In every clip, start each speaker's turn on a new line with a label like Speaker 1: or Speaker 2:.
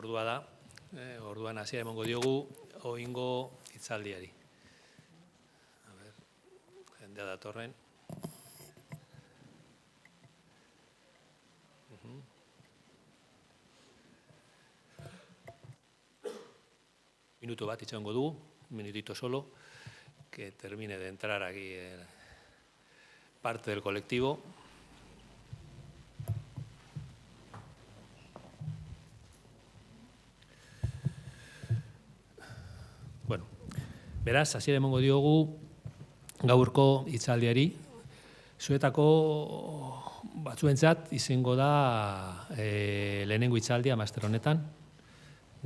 Speaker 1: ordua da, orduan hasiera emango diogu oingo hitzaldiari. Jendea datorren. Minuto bat itxarongo dugu, un minutito solo, que termine de entrar aquí parte del colectivo. Bueno, beraz, hasiera emango diogu gaurko hitzaldiari. Zuetako batzuentzat izango da lehenengo hitzaldia master honetan.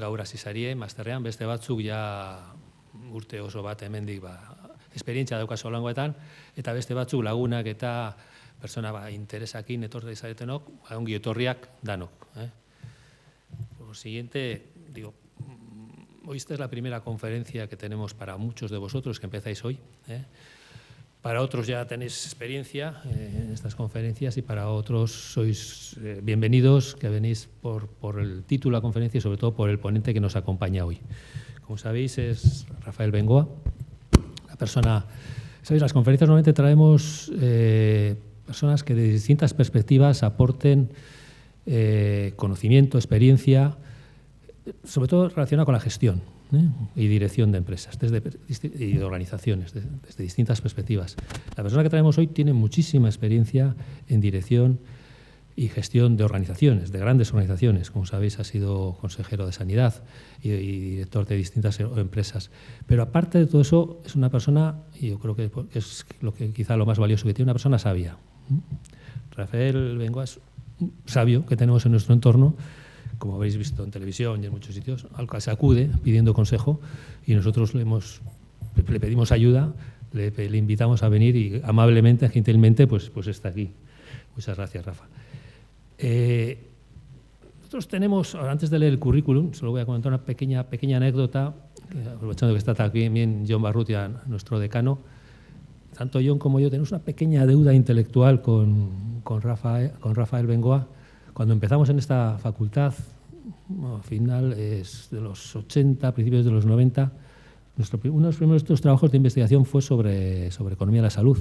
Speaker 1: Gaur hasi zarie masterrean, beste batzuk ja urte oso bat hemendik esperientzia daukazu holangoetan, eta beste batzuk lagunak eta persona interesakin etorri zaretenok, ongi etorriak danok. Por siguiente, digo, hoy esta es la primera conferencia que tenemos para muchos de vosotros que empezáis hoy. Para otros ya tenéis experiencia en estas conferencias y para otros sois bienvenidos, que venís por el título de la conferencia y sobre todo por el ponente que nos acompaña hoy. Como sabéis, es Rafael Bengoa, la persona... ¿Sabéis? Las conferencias normalmente traemos personas que de distintas perspectivas aporten conocimiento, experiencia, sobre todo relacionada con la gestión y dirección de empresas y de organizaciones, desde distintas perspectivas. La persona que traemos hoy tiene muchísima experiencia en dirección y gestión de organizaciones, de grandes organizaciones. Como sabéis, ha sido consejero de Sanidad y director de distintas empresas. Pero aparte de todo eso, es una persona, y yo creo que es lo que quizá lo más valioso que tiene, una persona sabia. Rafael Bengoa es un sabio que tenemos en nuestro entorno, como habéis visto en televisión y en muchos sitios, al cual se acude pidiendo consejo y nosotros le pedimos ayuda, le invitamos a venir y amablemente, gentilmente, pues está aquí. Muchas gracias, Rafa. Nosotros tenemos, antes de leer el currículum, solo voy a comentar una pequeña anécdota, aprovechando que está también Jon Barrutia, nuestro decano. Tanto Jon como yo tenemos una pequeña deuda intelectual con Rafael Bengoa. Cuando empezamos en esta facultad, a finales de los 80, principios de los 90, uno de los primeros trabajos de investigación fue sobre economía de la salud.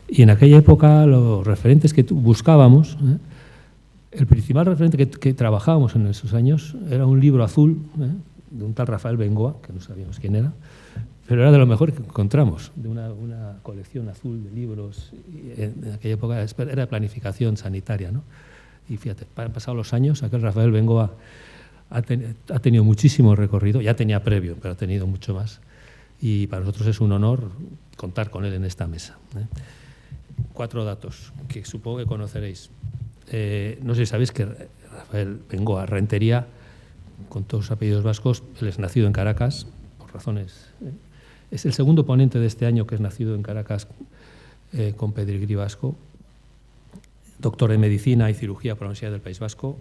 Speaker 1: Y en aquella época los referentes que buscábamos, el principal referente que trabajábamos en esos años era un libro azul de un tal Rafael Bengoa, que no sabíamos quién era, pero era de lo mejor que encontramos, de una colección azul de libros. Y en aquella época era de planificación sanitaria, ¿no? Y fíjate, han pasado los años, aquel Rafael Bengoa ha tenido muchísimo recorrido, ya tenía previo, pero ha tenido mucho más. Y para nosotros es un honor contar con él en esta mesa. 4 datos que supongo que conoceréis. No sé si sabéis que Rafael Bengoa Rentería, con todos los apellidos vascos, él es nacido en Caracas, por razones... Es el segundo ponente de este año que es nacido en Caracas con pedigrí vasco. Doctor en Medicina y Cirugía por la Universidad del País Vasco,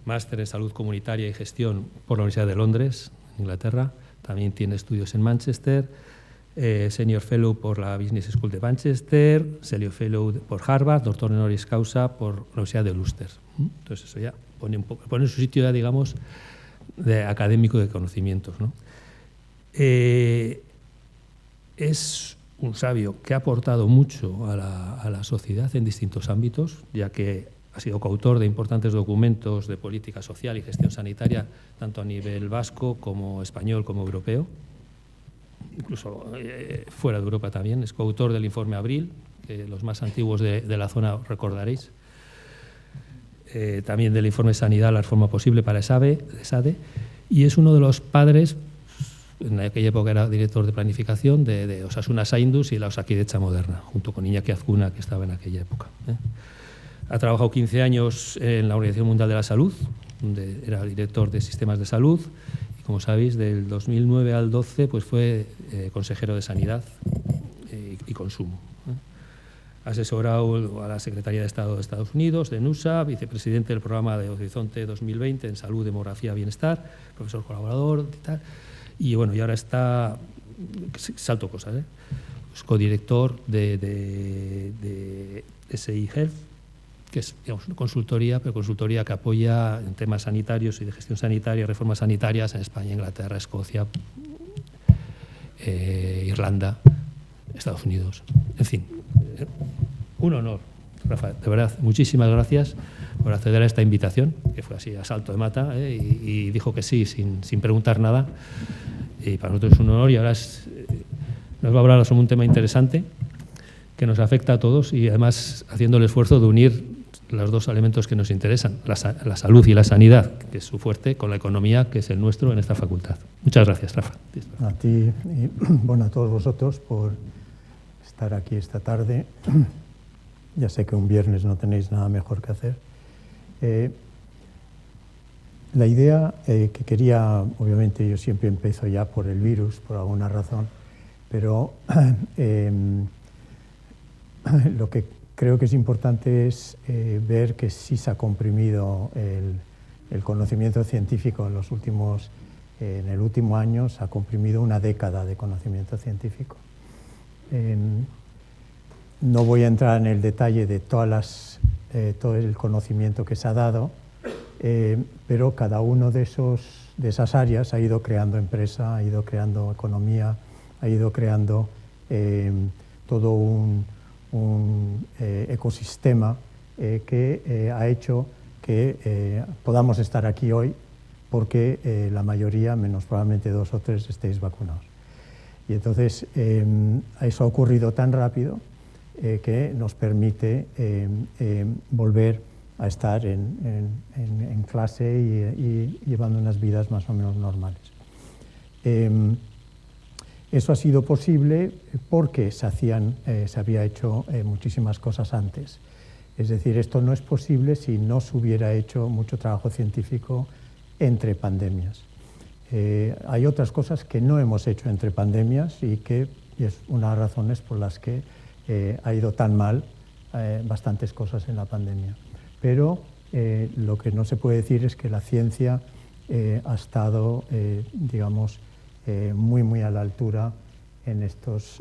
Speaker 1: máster en Salud Comunitaria y Gestión por la Universidad de Londres, Inglaterra. También tiene estudios en Manchester, Senior Fellow por la Business School de Manchester, Senior Fellow por Harvard, doctor honoris causa por la Universidad de Ulster. Entonces eso ya pone en su sitio, ya, digamos, de académico de conocimientos, ¿no? Es un sabio que ha aportado mucho a la sociedad en distintos ámbitos, ya que ha sido coautor de importantes documentos de política social y gestión sanitaria, tanto a nivel vasco como español como europeo, incluso fuera de Europa también. Es coautor del informe Abril, que los más antiguos de la zona recordaréis, también del informe Sanidad, la reforma posible para SADE, y es uno de los padres. En aquella época era director de planificación de Osasuna Zainduz y la Osakidetza moderna, junto con Iñaki Azcuna, que estaba en aquella época. Ha trabajado 15 años en la Organización Mundial de la Salud, donde era director de sistemas de salud, y como sabéis, del 2009 al 12 pues fue consejero de Sanidad y Consumo. Ha asesorado a la Secretaría de Estado de Estados Unidos, de NUSA, vicepresidente del programa de Horizonte 2020 en Salud, Demografía, Bienestar, profesor colaborador y tal. Y bueno, y ahora está, salto cosas, es codirector de SI Health, que es, digamos, una consultoría, pero consultoría que apoya en temas sanitarios y de gestión sanitaria, reformas sanitarias en España, Inglaterra, Escocia, Irlanda, Estados Unidos. En fin, un honor, Rafa. De verdad, muchísimas gracias por acceder a esta invitación, que fue así a salto de mata, y dijo que sí, sin preguntar nada. Y para nosotros es un honor, y ahora nos va a hablar sobre un tema interesante que nos afecta a todos, y además haciendo el esfuerzo de unir los dos elementos que nos interesan, la salud y la sanidad, que es su fuerte, con la economía, que es el nuestro en esta facultad. Muchas gracias, Rafa.
Speaker 2: A ti y bueno, a todos vosotros por estar aquí esta tarde. Ya sé que un viernes no tenéis nada mejor que hacer. La idea que quería, obviamente yo siempre empiezo ya por el virus, por alguna razón, pero lo que creo que es importante es ver que sí se ha comprimido el conocimiento científico en el último año, se ha comprimido una década de conocimiento científico. No voy a entrar en el detalle de todo el conocimiento que se ha dado, pero cada uno de esas áreas ha ido creando empresa, ha ido creando economía, ha ido creando todo un ecosistema que ha hecho que podamos estar aquí hoy, porque la mayoría, menos probablemente 2 o 3, estéis vacunados. Y entonces eso ha ocurrido tan rápido que nos permite volver a estar en clase y llevando unas vidas más o menos normales. Eso ha sido posible porque se había hecho muchísimas cosas antes. Es decir, esto no es posible si no se hubiera hecho mucho trabajo científico entre pandemias. Hay otras cosas que no hemos hecho entre pandemias y es una de las razones por las que ha ido tan mal bastantes cosas en la pandemia. Pero lo que no se puede decir es que la ciencia ha estado, digamos, muy a la altura en estos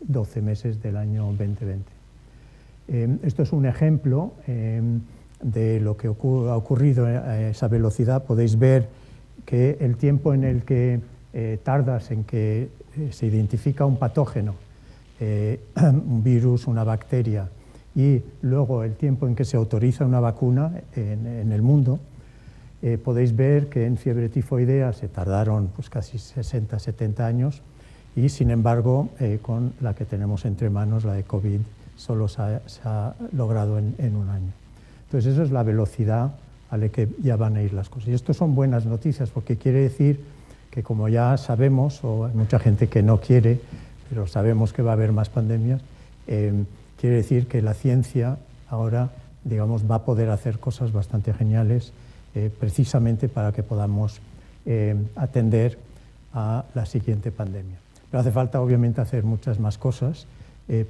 Speaker 2: 12 meses del año 2020. Esto es un ejemplo de lo que ha ocurrido a esa velocidad. Podéis ver que el tiempo en el que tardas en que se identifica un patógeno, un virus, una bacteria, y luego el tiempo en que se autoriza una vacuna en el mundo, podéis ver que en fiebre tifoidea se tardaron pues, casi 60, 70 años, y sin embargo con la que tenemos entre manos, la de COVID, solo se ha logrado en un año. Entonces esa es la velocidad a la que ya van a ir las cosas. Y esto son buenas noticias, porque quiere decir que, como ya sabemos, o hay mucha gente que no quiere, pero sabemos que va a haber más pandemias, quiere decir que la ciencia ahora, digamos, va a poder hacer cosas bastante geniales precisamente para que podamos atender a la siguiente pandemia. Pero hace falta, obviamente, hacer muchas más cosas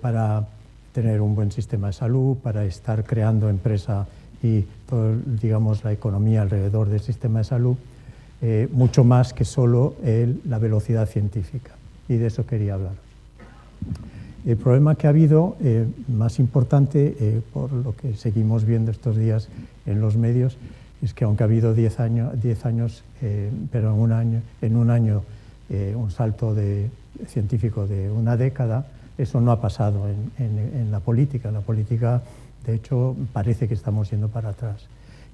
Speaker 2: para tener un buen sistema de salud, para estar creando empresa y, digamos, la economía alrededor del sistema de salud, mucho más que solo la velocidad científica. Y de eso quería hablar. El problema que ha habido, más importante, por lo que seguimos viendo estos días en los medios, es que aunque ha habido 10 años, pero en un año un salto científico de una década, eso no ha pasado en la política. En la política, de hecho, parece que estamos yendo para atrás.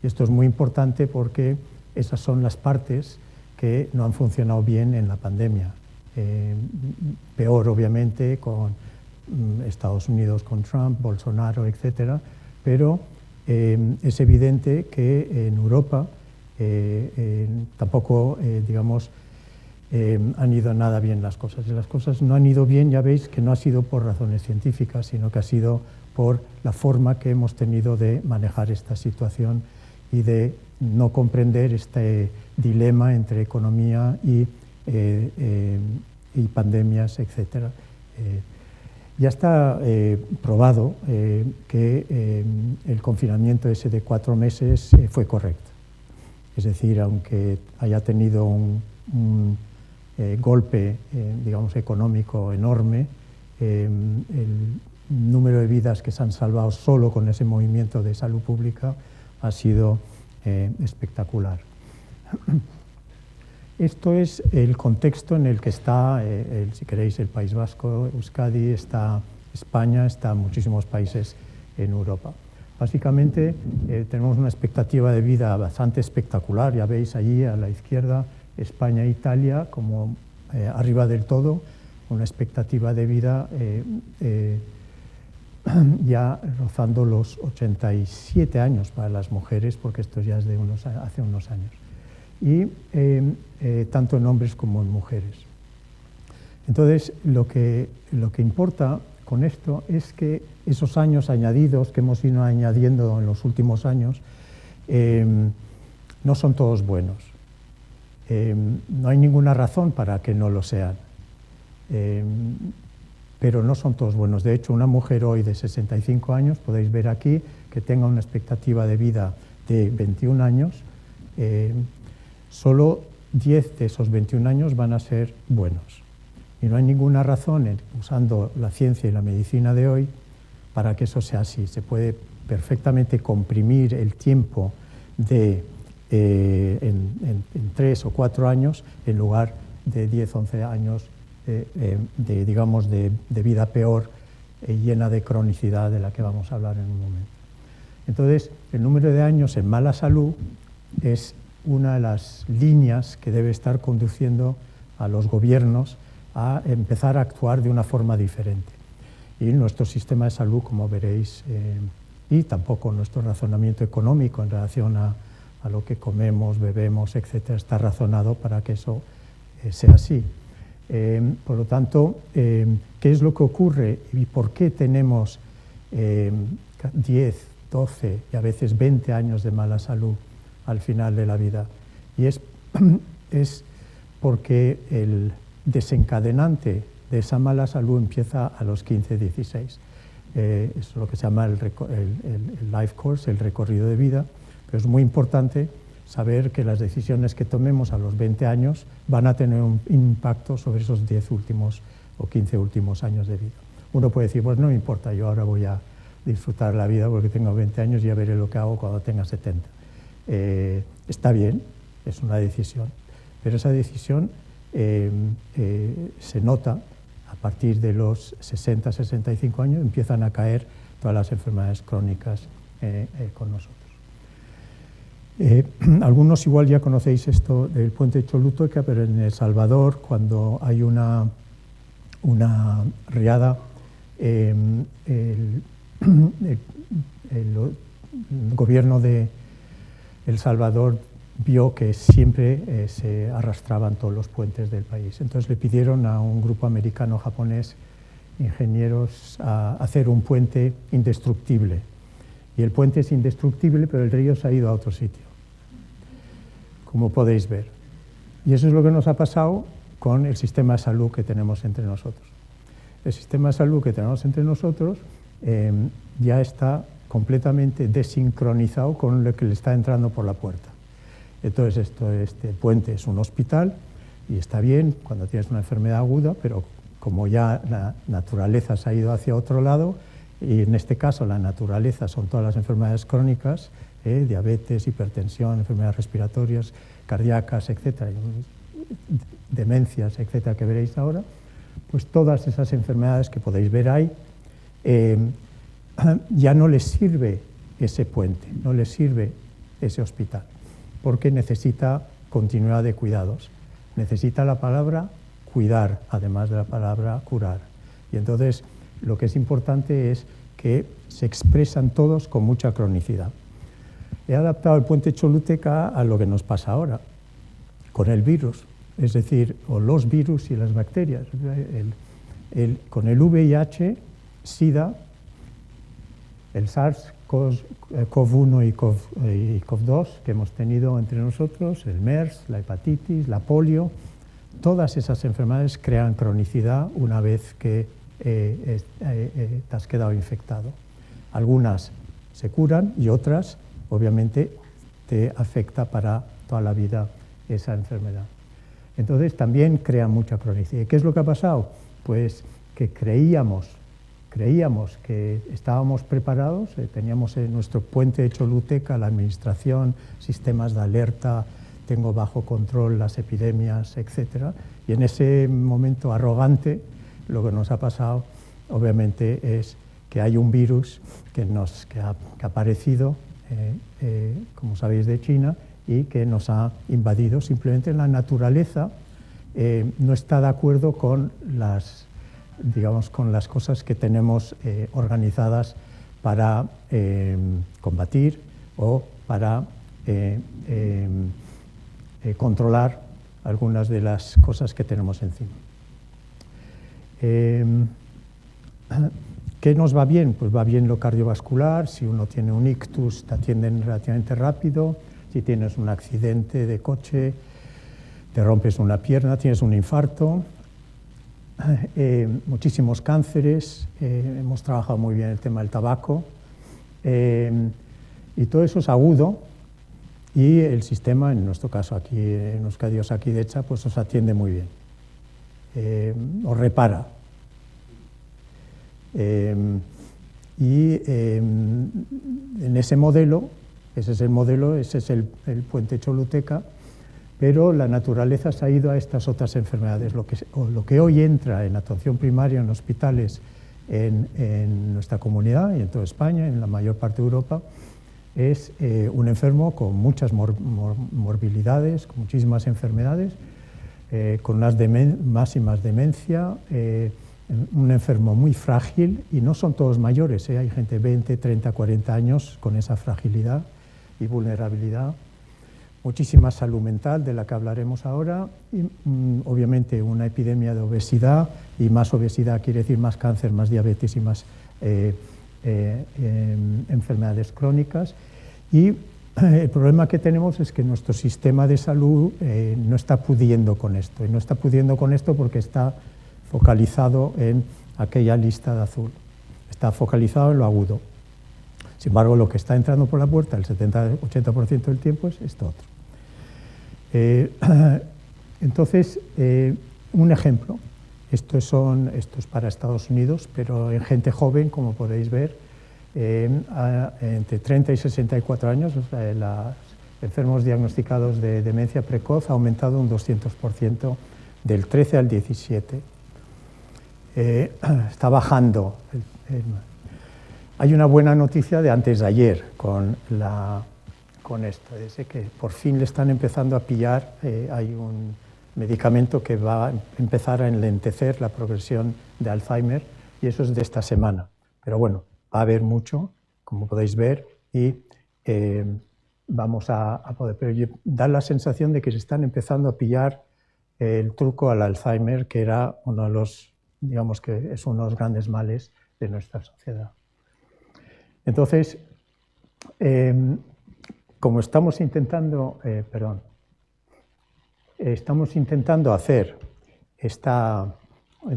Speaker 2: Y esto es muy importante porque esas son las partes que no han funcionado bien en la pandemia. Peor, obviamente, con Estados Unidos, con Trump, Bolsonaro, etcétera, pero es evidente que en Europa tampoco, digamos, han ido nada bien las cosas. Y las cosas no han ido bien, ya veis, que no ha sido por razones científicas, sino que ha sido por la forma que hemos tenido de manejar esta situación y de no comprender este dilema entre economía y pandemias, etcétera. Ya está probado que el confinamiento ese de 4 meses fue correcto. Es decir, aunque haya tenido un golpe, digamos, económico enorme, número de vidas que se han salvado solo con ese movimiento de salud pública ha sido espectacular. Esto es el contexto en el que está, si queréis, el País Vasco, Euskadi, está España, están muchísimos países en Europa. Básicamente tenemos una expectativa de vida bastante espectacular, ya veis allí a la izquierda España e Italia como arriba del todo, una expectativa de vida ya rozando los 87 años para las mujeres, porque esto ya es de hace unos años, y tanto en hombres como en mujeres. Entonces, lo que importa con esto es que esos años añadidos que hemos ido añadiendo en los últimos años no son todos buenos. No hay ninguna razón para que no lo sean, pero no son todos buenos. De hecho, una mujer hoy de 65 años, podéis ver aquí, que tenga una expectativa de vida de 21 años, solo 10 de esos 21 años van a ser buenos. Y no hay ninguna razón, usando la ciencia y la medicina de hoy, para que eso sea así. Se puede perfectamente comprimir el tiempo en 3 o 4 años en lugar de 10 o 11 años digamos, de vida peor, llena de cronicidad, de la que vamos a hablar en un momento. Entonces, el número de años en mala salud es una de las líneas que debe estar conduciendo a los gobiernos a empezar a actuar de una forma diferente. Y nuestro sistema de salud, como veréis, y tampoco nuestro razonamiento económico en relación a lo que comemos, bebemos, etcétera, está razonado para que eso sea así. Por lo tanto, ¿qué es lo que ocurre y por qué tenemos 10, 12 y a veces 20 años de mala salud al final de la vida? Y es porque el desencadenante de esa mala salud empieza a los 15, 16. Es lo que se llama el life course, el recorrido de vida, pero es muy importante saber que las decisiones que tomemos a los 20 años van a tener un impacto sobre esos 10 últimos o 15 últimos años de vida. Uno puede decir, pues no me importa, yo ahora voy a disfrutar la vida porque tengo 20 años y ya veré lo que hago cuando tenga 70. Está bien, es una decisión, pero esa decisión se nota a partir de los 60, 65 años, empiezan a caer todas las enfermedades crónicas con nosotros. Algunos igual ya conocéis esto del puente de Choluteca, pero en El Salvador, cuando hay una riada, el gobierno de El Salvador vio que siempre se arrastraban todos los puentes del país. Entonces le pidieron a un grupo americano-japonés, ingenieros, a hacer un puente indestructible. Y el puente es indestructible, pero el río se ha ido a otro sitio, como podéis ver. Y eso es lo que nos ha pasado con el sistema de salud que tenemos entre nosotros. El sistema de salud que tenemos entre nosotros ya está completamente desincronizado con lo que le está entrando por la puerta. Entonces, este puente es un hospital y está bien cuando tienes una enfermedad aguda, pero como ya la naturaleza se ha ido hacia otro lado, y en este caso la naturaleza son todas las enfermedades crónicas, diabetes, hipertensión, enfermedades respiratorias, cardíacas, etcétera, demencias, etcétera, que veréis ahora, pues todas esas enfermedades que podéis ver ahí, ya no les sirve ese puente, no les sirve ese hospital, porque necesita continuidad de cuidados, necesita la palabra cuidar, además de la palabra curar. Y entonces lo que es importante es que se expresan todos con mucha cronicidad. He adaptado el puente Choluteca a lo que nos pasa ahora, con el virus, es decir, o los virus y las bacterias. Con el VIH, SIDA, el SARS-CoV-1 y CoV-2 que hemos tenido entre nosotros, el MERS, la hepatitis, la polio, todas esas enfermedades crean cronicidad una vez que te has quedado infectado. Algunas se curan y otras, obviamente, te afecta para toda la vida esa enfermedad. Entonces, también crean mucha cronicidad. ¿Y qué es lo que ha pasado? Pues que creíamos creíamos que estábamos preparados, teníamos nuestro puente de Choluteca, la administración, sistemas de alerta, tengo bajo control las epidemias, etc. Y en ese momento arrogante, lo que nos ha pasado, obviamente, es que hay un virus que ha aparecido, como sabéis, de China, y que nos ha invadido. Simplemente la naturaleza no está de acuerdo con las cosas que tenemos organizadas para combatir o para controlar algunas de las cosas que tenemos encima. ¿Qué nos va bien? Pues va bien lo cardiovascular. Si uno tiene un ictus, te atienden relativamente rápido. Si tienes un accidente de coche, te rompes una pierna, tienes un infarto. Muchísimos cánceres, hemos trabajado muy bien el tema del tabaco, y todo eso es agudo, y el sistema, en nuestro caso aquí en Euskadi Osakidetza, pues os atiende muy bien, os repara. Y en ese modelo, ese es el puente Choluteca, pero la naturaleza se ha ido a estas otras enfermedades. Lo que hoy entra en atención primaria en hospitales en nuestra comunidad y en toda España, en la mayor parte de Europa, es un enfermo con muchas morbilidades, con muchísimas enfermedades, con unas máximas demencia, un enfermo muy frágil, y no son todos mayores, hay gente de 20, 30, 40 años con esa fragilidad y vulnerabilidad. Muchísima salud mental, de la que hablaremos ahora, y obviamente una epidemia de obesidad, y más obesidad quiere decir más cáncer, más diabetes y más enfermedades crónicas. Y el problema que tenemos es que nuestro sistema de salud no está pudiendo con esto, y no está pudiendo con esto porque está focalizado en aquella lista de azul, está focalizado en lo agudo. Sin embargo, lo que está entrando por la puerta el 70-80% del tiempo es esto otro. Entonces, un ejemplo, esto es para Estados Unidos, pero en gente joven, como podéis ver, entre 30 y 64 años, los enfermos diagnosticados de demencia precoz ha aumentado un 200%, del 13 al 17. Está bajando. Hay una buena noticia de antes de ayer con esto, es que por fin le están empezando a pillar, hay un medicamento que va a empezar a enlentecer la progresión de Alzheimer, y eso es de esta semana. Pero bueno, va a haber mucho, como podéis ver, y vamos a poder... Pero da la sensación de que se están empezando a pillar el truco al Alzheimer, que era uno de los, digamos que es uno de los grandes males de nuestra sociedad. Entonces, como estamos intentando hacer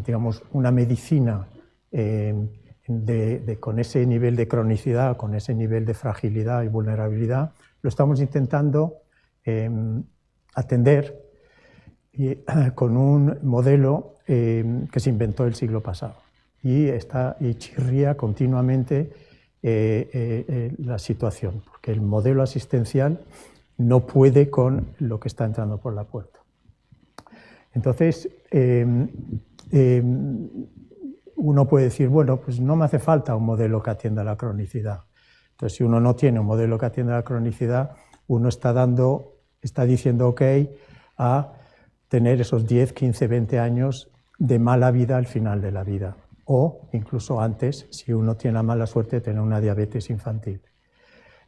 Speaker 2: digamos, una medicina con ese nivel de cronicidad, con ese nivel de fragilidad y vulnerabilidad, lo estamos intentando atender con un modelo que se inventó el siglo pasado, y chirría continuamente la situación, porque el modelo asistencial no puede con lo que está entrando por la puerta. Entonces, uno puede decir, bueno, pues no me hace falta un modelo que atienda la cronicidad. Entonces, si uno no tiene un modelo que atienda la cronicidad, uno está diciendo ok a tener esos 10, 15, 20 años de mala vida al final de la vida, o incluso antes, si uno tiene la mala suerte de tener una diabetes infantil.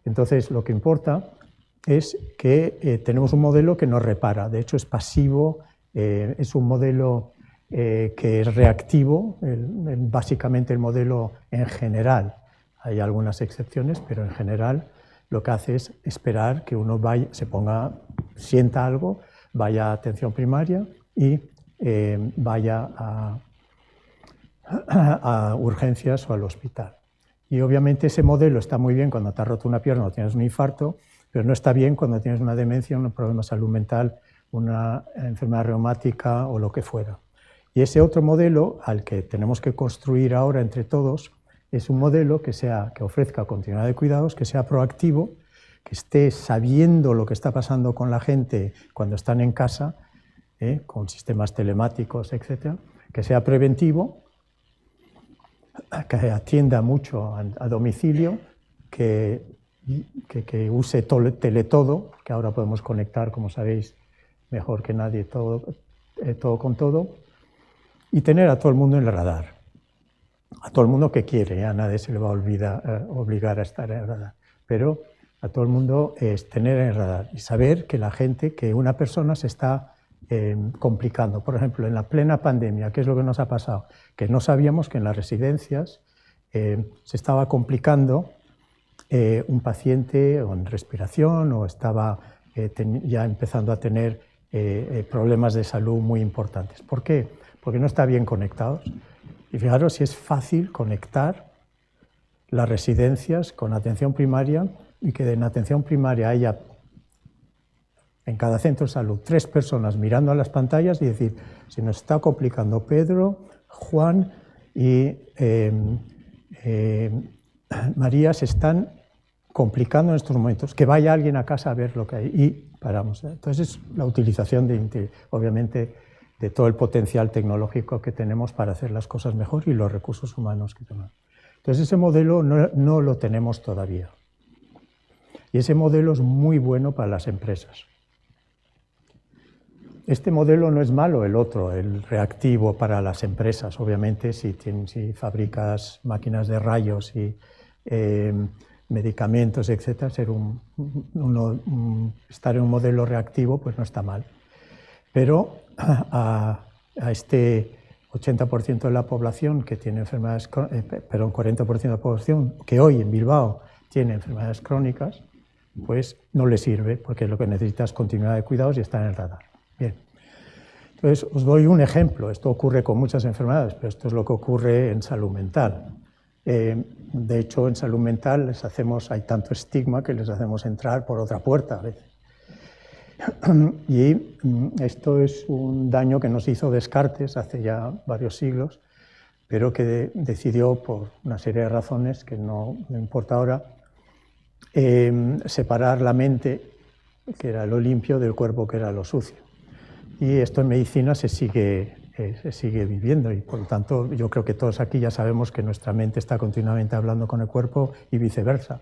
Speaker 2: Entonces, lo que importa es que tenemos un modelo que nos repara, de hecho es pasivo, es un modelo que es reactivo, básicamente el modelo en general, hay algunas excepciones, pero en general lo que hace es esperar que uno sienta algo, vaya a atención primaria y vaya a urgencias o al hospital. Y obviamente ese modelo está muy bien cuando te has roto una pierna o tienes un infarto, pero no está bien cuando tienes una demencia, un problema de salud mental, una enfermedad reumática o lo que fuera. Y ese otro modelo al que tenemos que construir ahora entre todos es un modelo que ofrezca continuidad de cuidados, que sea proactivo, que esté sabiendo lo que está pasando con la gente cuando están en casa, con sistemas telemáticos, etc., que sea preventivo, que atienda mucho a domicilio, que use teletodo, que ahora podemos conectar, como sabéis, mejor que nadie todo con todo, y tener a todo el mundo en el radar. A todo el mundo que quiere, a nadie se le va a obligar a estar en el radar, pero a todo el mundo es tener en el radar y saber que la gente, que una persona se está complicando. Por ejemplo, en la plena pandemia, ¿qué es lo que nos ha pasado? Que no sabíamos que en las residencias se estaba complicando un paciente en respiración o estaba ya empezando a tener problemas de salud muy importantes. ¿Por qué? Porque no está bien conectados. Y fijaros si es fácil conectar las residencias con atención primaria y que en atención primaria haya en cada centro de salud 3 personas mirando a las pantallas y decir, se nos está complicando Pedro, Juan y María se están complicando en estos momentos, que vaya alguien a casa a ver lo que hay y paramos. Entonces es la utilización obviamente de todo el potencial tecnológico que tenemos para hacer las cosas mejor y los recursos humanos que tenemos. Entonces ese modelo no lo tenemos todavía. Y ese modelo es muy bueno para las empresas. Este modelo no es malo, el otro, el reactivo para las empresas. Obviamente, si fabricas máquinas de rayos y medicamentos, etc., estar en un modelo reactivo pues no está mal. Pero a este 80% de la población que tiene enfermedades, perdón, 40% de la población que hoy en Bilbao tiene enfermedades crónicas, pues no le sirve, porque lo que necesita es continuidad de cuidados y está en el radar. Bien. Entonces, os doy un ejemplo. Esto ocurre con muchas enfermedades, pero esto es lo que ocurre en salud mental. De hecho, en salud mental hay tanto estigma que les hacemos entrar por otra puerta a veces. Y esto es un daño que nos hizo Descartes hace ya varios siglos, pero que decidió, por una serie de razones que no importa ahora, separar la mente, que era lo limpio, del cuerpo, que era lo sucio. Y esto en medicina se sigue viviendo y, por lo tanto, yo creo que todos aquí ya sabemos que nuestra mente está continuamente hablando con el cuerpo y viceversa.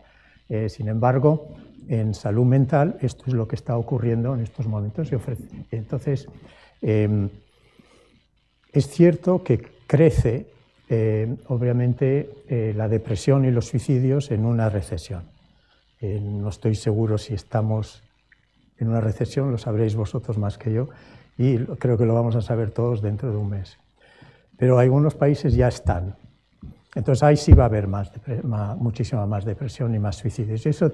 Speaker 2: Sin embargo, en salud mental esto es lo que está ocurriendo en estos momentos. Entonces, es cierto que crece, obviamente, la depresión y los suicidios en una recesión. No estoy seguro si estamos en una recesión, lo sabréis vosotros más que yo, y creo que lo vamos a saber todos dentro de un mes. Pero algunos países ya están. Entonces ahí sí va a haber muchísima más depresión y más suicidios. Y eso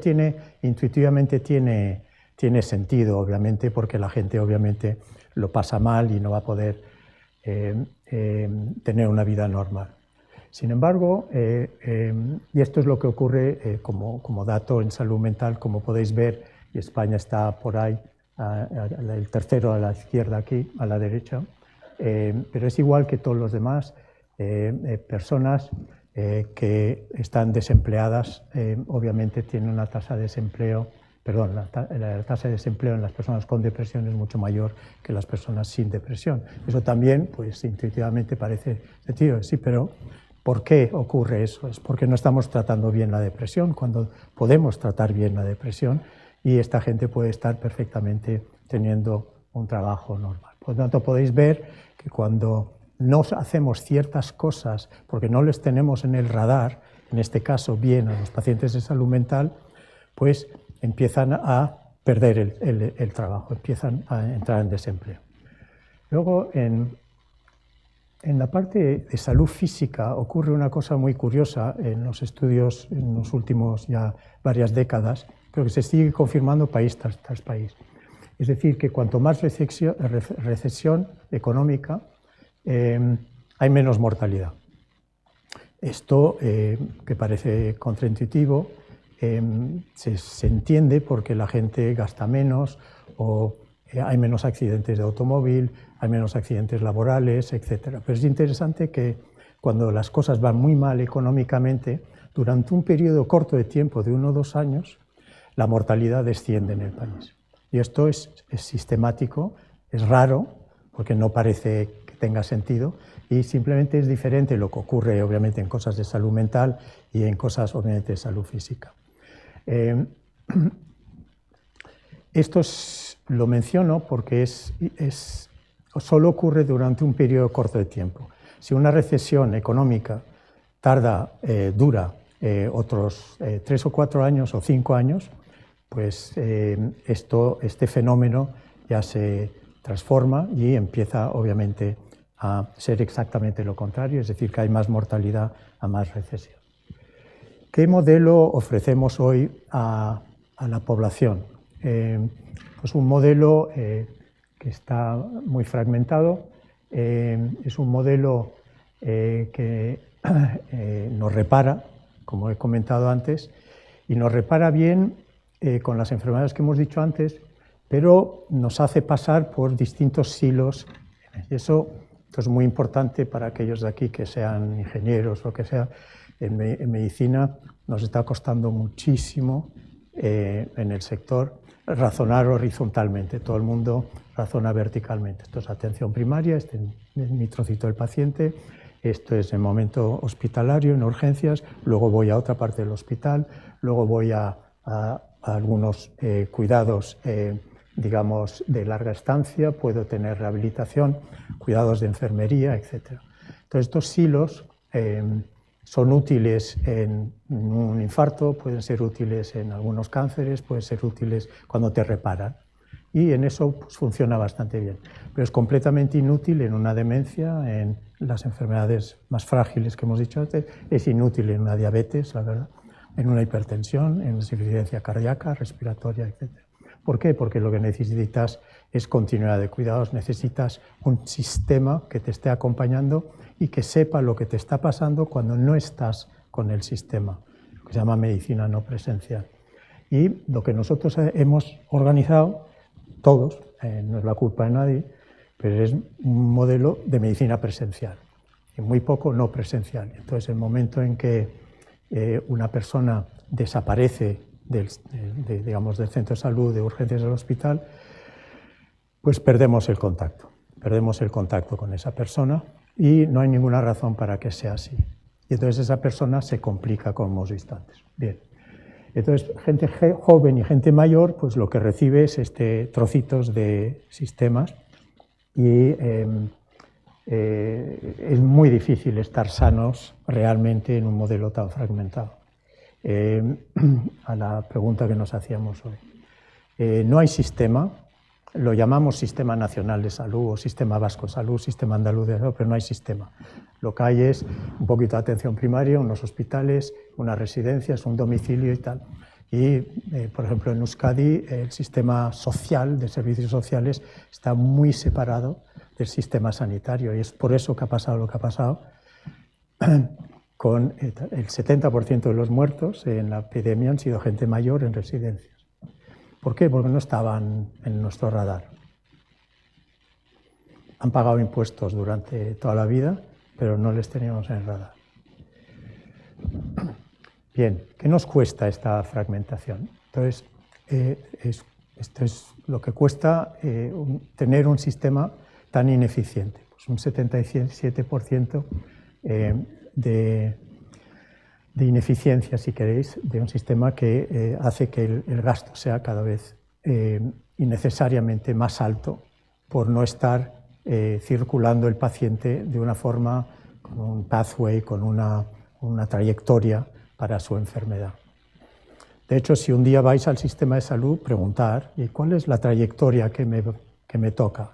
Speaker 2: intuitivamente tiene sentido, obviamente, porque la gente obviamente lo pasa mal y no va a poder tener una vida normal. Sin embargo, y esto es lo que ocurre como dato en salud mental, como podéis ver, y España está por ahí, el tercero a la izquierda aquí, a la derecha, pero es igual que todos los demás, personas que están desempleadas, obviamente tienen una tasa de desempleo, perdón, la tasa de desempleo en las personas con depresión es mucho mayor que las personas sin depresión. Eso también, pues intuitivamente parece sentido, sí, pero ¿por qué ocurre eso? Es porque no estamos tratando bien la depresión, cuando podemos tratar bien la depresión, y esta gente puede estar perfectamente teniendo un trabajo normal. Por lo tanto, podéis ver que cuando no hacemos ciertas cosas porque no les tenemos en el radar, en este caso bien a los pacientes de salud mental, pues empiezan a perder el trabajo, empiezan a entrar en desempleo. Luego, en la parte de salud física ocurre una cosa muy curiosa en los estudios en los últimos ya varias décadas, pero que se sigue confirmando país tras país. Es decir, que cuanto más recesión económica, hay menos mortalidad. Esto, que parece contraintuitivo, se entiende porque la gente gasta menos o hay menos accidentes de automóvil, hay menos accidentes laborales, etc. Pero es interesante que cuando las cosas van muy mal económicamente, durante un periodo corto de tiempo, de 1 o 2 años, la mortalidad desciende en el país. Y esto es sistemático, es raro, porque no parece que tenga sentido, y simplemente es diferente lo que ocurre obviamente en cosas de salud mental y en cosas obviamente de salud física. Esto lo menciono porque solo ocurre durante un periodo corto de tiempo. Si una recesión económica dura otros 3 o 4 años o 5 años, pues este fenómeno ya se transforma y empieza obviamente a ser exactamente lo contrario, es decir, que hay más mortalidad a más recesión. ¿Qué modelo ofrecemos hoy a la población? Pues un modelo que está muy fragmentado, es un modelo que nos repara, como he comentado antes, y nos repara bien con las enfermedades que hemos dicho antes, pero nos hace pasar por distintos silos. Y esto es muy importante para aquellos de aquí que sean ingenieros o que sea. En medicina nos está costando muchísimo en el sector razonar horizontalmente. Todo el mundo razona verticalmente. Esto es atención primaria, este es mi trocito del paciente, esto es el momento hospitalario, en urgencias, luego voy a otra parte del hospital, luego voy a algunos cuidados digamos, de larga estancia, puedo tener rehabilitación, cuidados de enfermería, etc. Entonces, estos silos son útiles en un infarto, pueden ser útiles en algunos cánceres, pueden ser útiles cuando te reparan. Y en eso pues, funciona bastante bien. Pero es completamente inútil en una demencia, en las enfermedades más frágiles que hemos dicho antes, es inútil en una diabetes, la verdad, en una hipertensión, en una insuficiencia cardíaca, respiratoria, etc. ¿Por qué? Porque lo que necesitas es continuidad de cuidados, necesitas un sistema que te esté acompañando y que sepa lo que te está pasando cuando no estás con el sistema, lo que se llama medicina no presencial. Y lo que nosotros hemos organizado, todos, no es la culpa de nadie, pero es un modelo de medicina presencial y muy poco no presencial. Entonces, el momento en que una persona desaparece digamos, del centro de salud, de urgencias del hospital, pues perdemos el contacto con esa persona y no hay ninguna razón para que sea así. Y entonces esa persona se complica, como hemos visto antes. Bien. Entonces, gente joven y gente mayor, pues lo que recibe es trocitos de sistemas y es muy difícil estar sanos realmente en un modelo tan fragmentado. A la pregunta que nos hacíamos hoy. No hay sistema, lo llamamos Sistema Nacional de Salud o Sistema Vasco de Salud, Sistema Andaluz de Salud, pero no hay sistema. Lo que hay es un poquito de atención primaria, unos hospitales, unas residencias, un domicilio y tal. Y, por ejemplo, en Euskadi el sistema social, de servicios sociales, está muy separado del sistema sanitario y es por eso que ha pasado lo que ha pasado. Con el 70% de los muertos en la epidemia han sido gente mayor en residencias. ¿Por qué? Porque no estaban en nuestro radar. Han pagado impuestos durante toda la vida, pero no les teníamos en el radar. Bien, ¿qué nos cuesta esta fragmentación? Entonces, esto es lo que cuesta tener un sistema tan ineficiente. Pues un 77% de ineficiencia, si queréis, de un sistema que hace que el gasto sea cada vez innecesariamente más alto por no estar circulando el paciente de una forma, con un pathway, con una trayectoria para su enfermedad. De hecho, si un día vais al sistema de salud, preguntar, ¿y cuál es la trayectoria que me toca?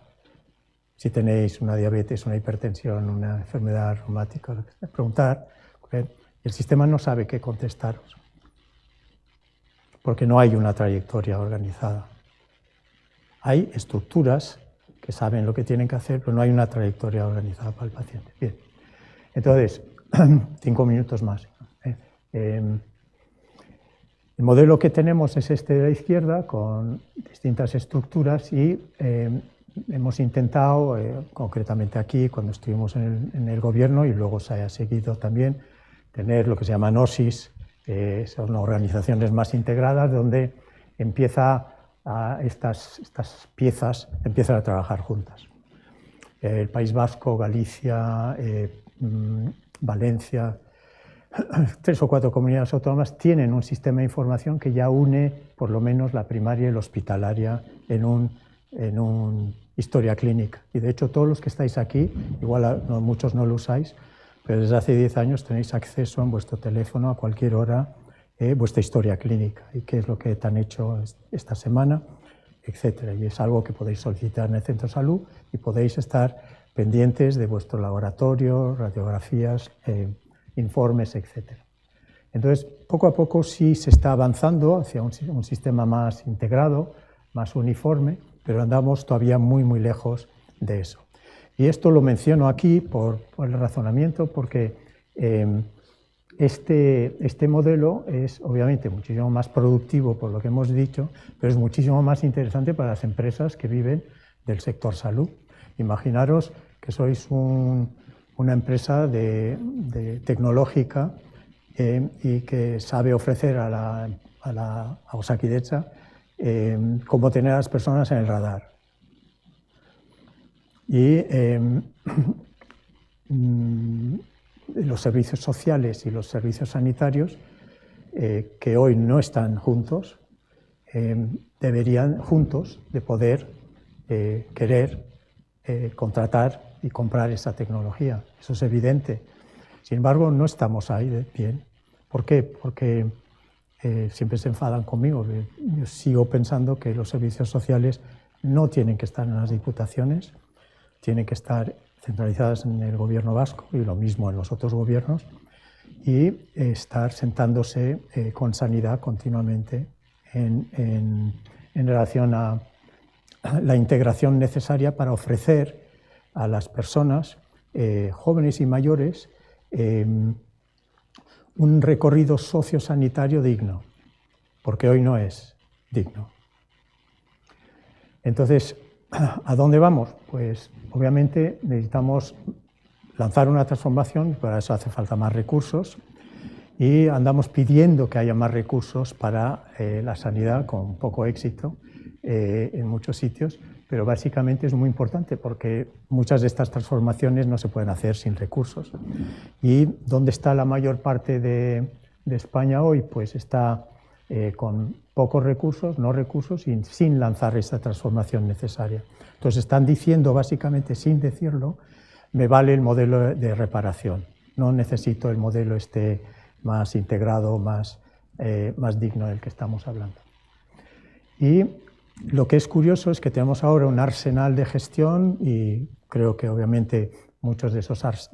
Speaker 2: Si tenéis una diabetes, una hipertensión, una enfermedad reumática, preguntar, porque el sistema no sabe qué contestaros, porque no hay una trayectoria organizada. Hay estructuras que saben lo que tienen que hacer, pero no hay una trayectoria organizada para el paciente. Bien, entonces, 5 minutos más. El modelo que tenemos es este de la izquierda, con distintas estructuras, y hemos intentado, concretamente aquí, cuando estuvimos en el gobierno, y luego se ha seguido también, tener lo que se llaman OSIs, son organizaciones más integradas, donde estas piezas empiezan a trabajar juntas. El País Vasco, Galicia, Valencia, 3 o 4 comunidades autónomas tienen un sistema de información que ya une por lo menos la primaria y la hospitalaria en un historia clínica. Y de hecho todos los que estáis aquí, igual muchos no lo usáis, pero desde hace 10 años tenéis acceso en vuestro teléfono a cualquier hora vuestra historia clínica y qué es lo que te han hecho esta semana, etcétera. Y es algo que podéis solicitar en el centro de salud y podéis estar pendientes de vuestro laboratorio, radiografías, informes, etcétera. Entonces, poco a poco sí se está avanzando hacia un sistema más integrado, más uniforme, pero andamos todavía muy, muy lejos de eso. Y esto lo menciono aquí por el razonamiento, porque este modelo es obviamente muchísimo más productivo por lo que hemos dicho, pero es muchísimo más interesante para las empresas que viven del sector salud. Imaginaros que sois una empresa tecnológica y que sabe ofrecer a Osakidetza cómo tener a las personas en el radar. Y los servicios sociales y los servicios sanitarios, que hoy no están juntos, deberían juntos de poder querer contratar y comprar esa tecnología. Eso es evidente. Sin embargo, no estamos ahí bien. ¿Por qué? Porque siempre se enfadan conmigo. Yo sigo pensando que los servicios sociales no tienen que estar en las diputaciones, tienen que estar centralizadas en el gobierno vasco y lo mismo en los otros gobiernos, y estar sentándose con sanidad continuamente en relación a la integración necesaria para ofrecer a las personas jóvenes y mayores un recorrido sociosanitario digno, porque hoy no es digno. Entonces, ¿a dónde vamos? Pues obviamente necesitamos lanzar una transformación, y para eso hace falta más recursos, y andamos pidiendo que haya más recursos para la sanidad, con poco éxito en muchos sitios, pero básicamente es muy importante porque muchas de estas transformaciones no se pueden hacer sin recursos. ¿Y dónde está la mayor parte de España hoy? Pues está con pocos recursos, no recursos, y sin lanzar esa transformación necesaria. Entonces están diciendo, básicamente sin decirlo, me vale el modelo de reparación, no necesito el modelo más integrado, más digno del que estamos hablando. Y lo que es curioso es que tenemos ahora un arsenal de gestión, y creo que obviamente muchas de esas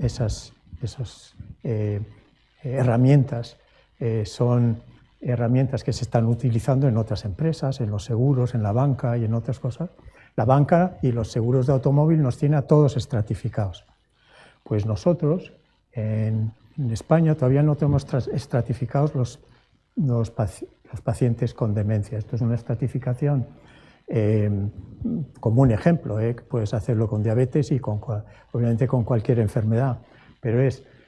Speaker 2: herramientas son herramientas que se están utilizando en otras empresas, en los seguros, en la banca y en otras cosas. La banca y los seguros de automóvil nos tienen a todos estratificados. Pues nosotros, en España, todavía no tenemos estratificados los pacientes con demencia. Esto es una estratificación como un ejemplo, puedes hacerlo con diabetes y obviamente con cualquier enfermedad, pero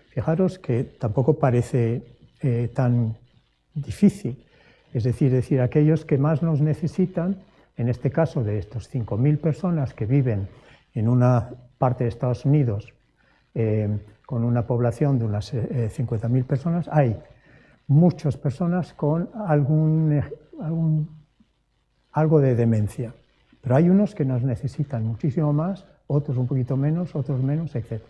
Speaker 2: fijaros que tampoco parece tan difícil, es decir, aquellos que más nos necesitan, en este caso de estos 5.000 personas que viven en una parte de Estados Unidos con una población de unas 50.000 personas, hay muchas personas con algo de demencia, pero hay unos que nos necesitan muchísimo más, otros un poquito menos, otros menos, etc.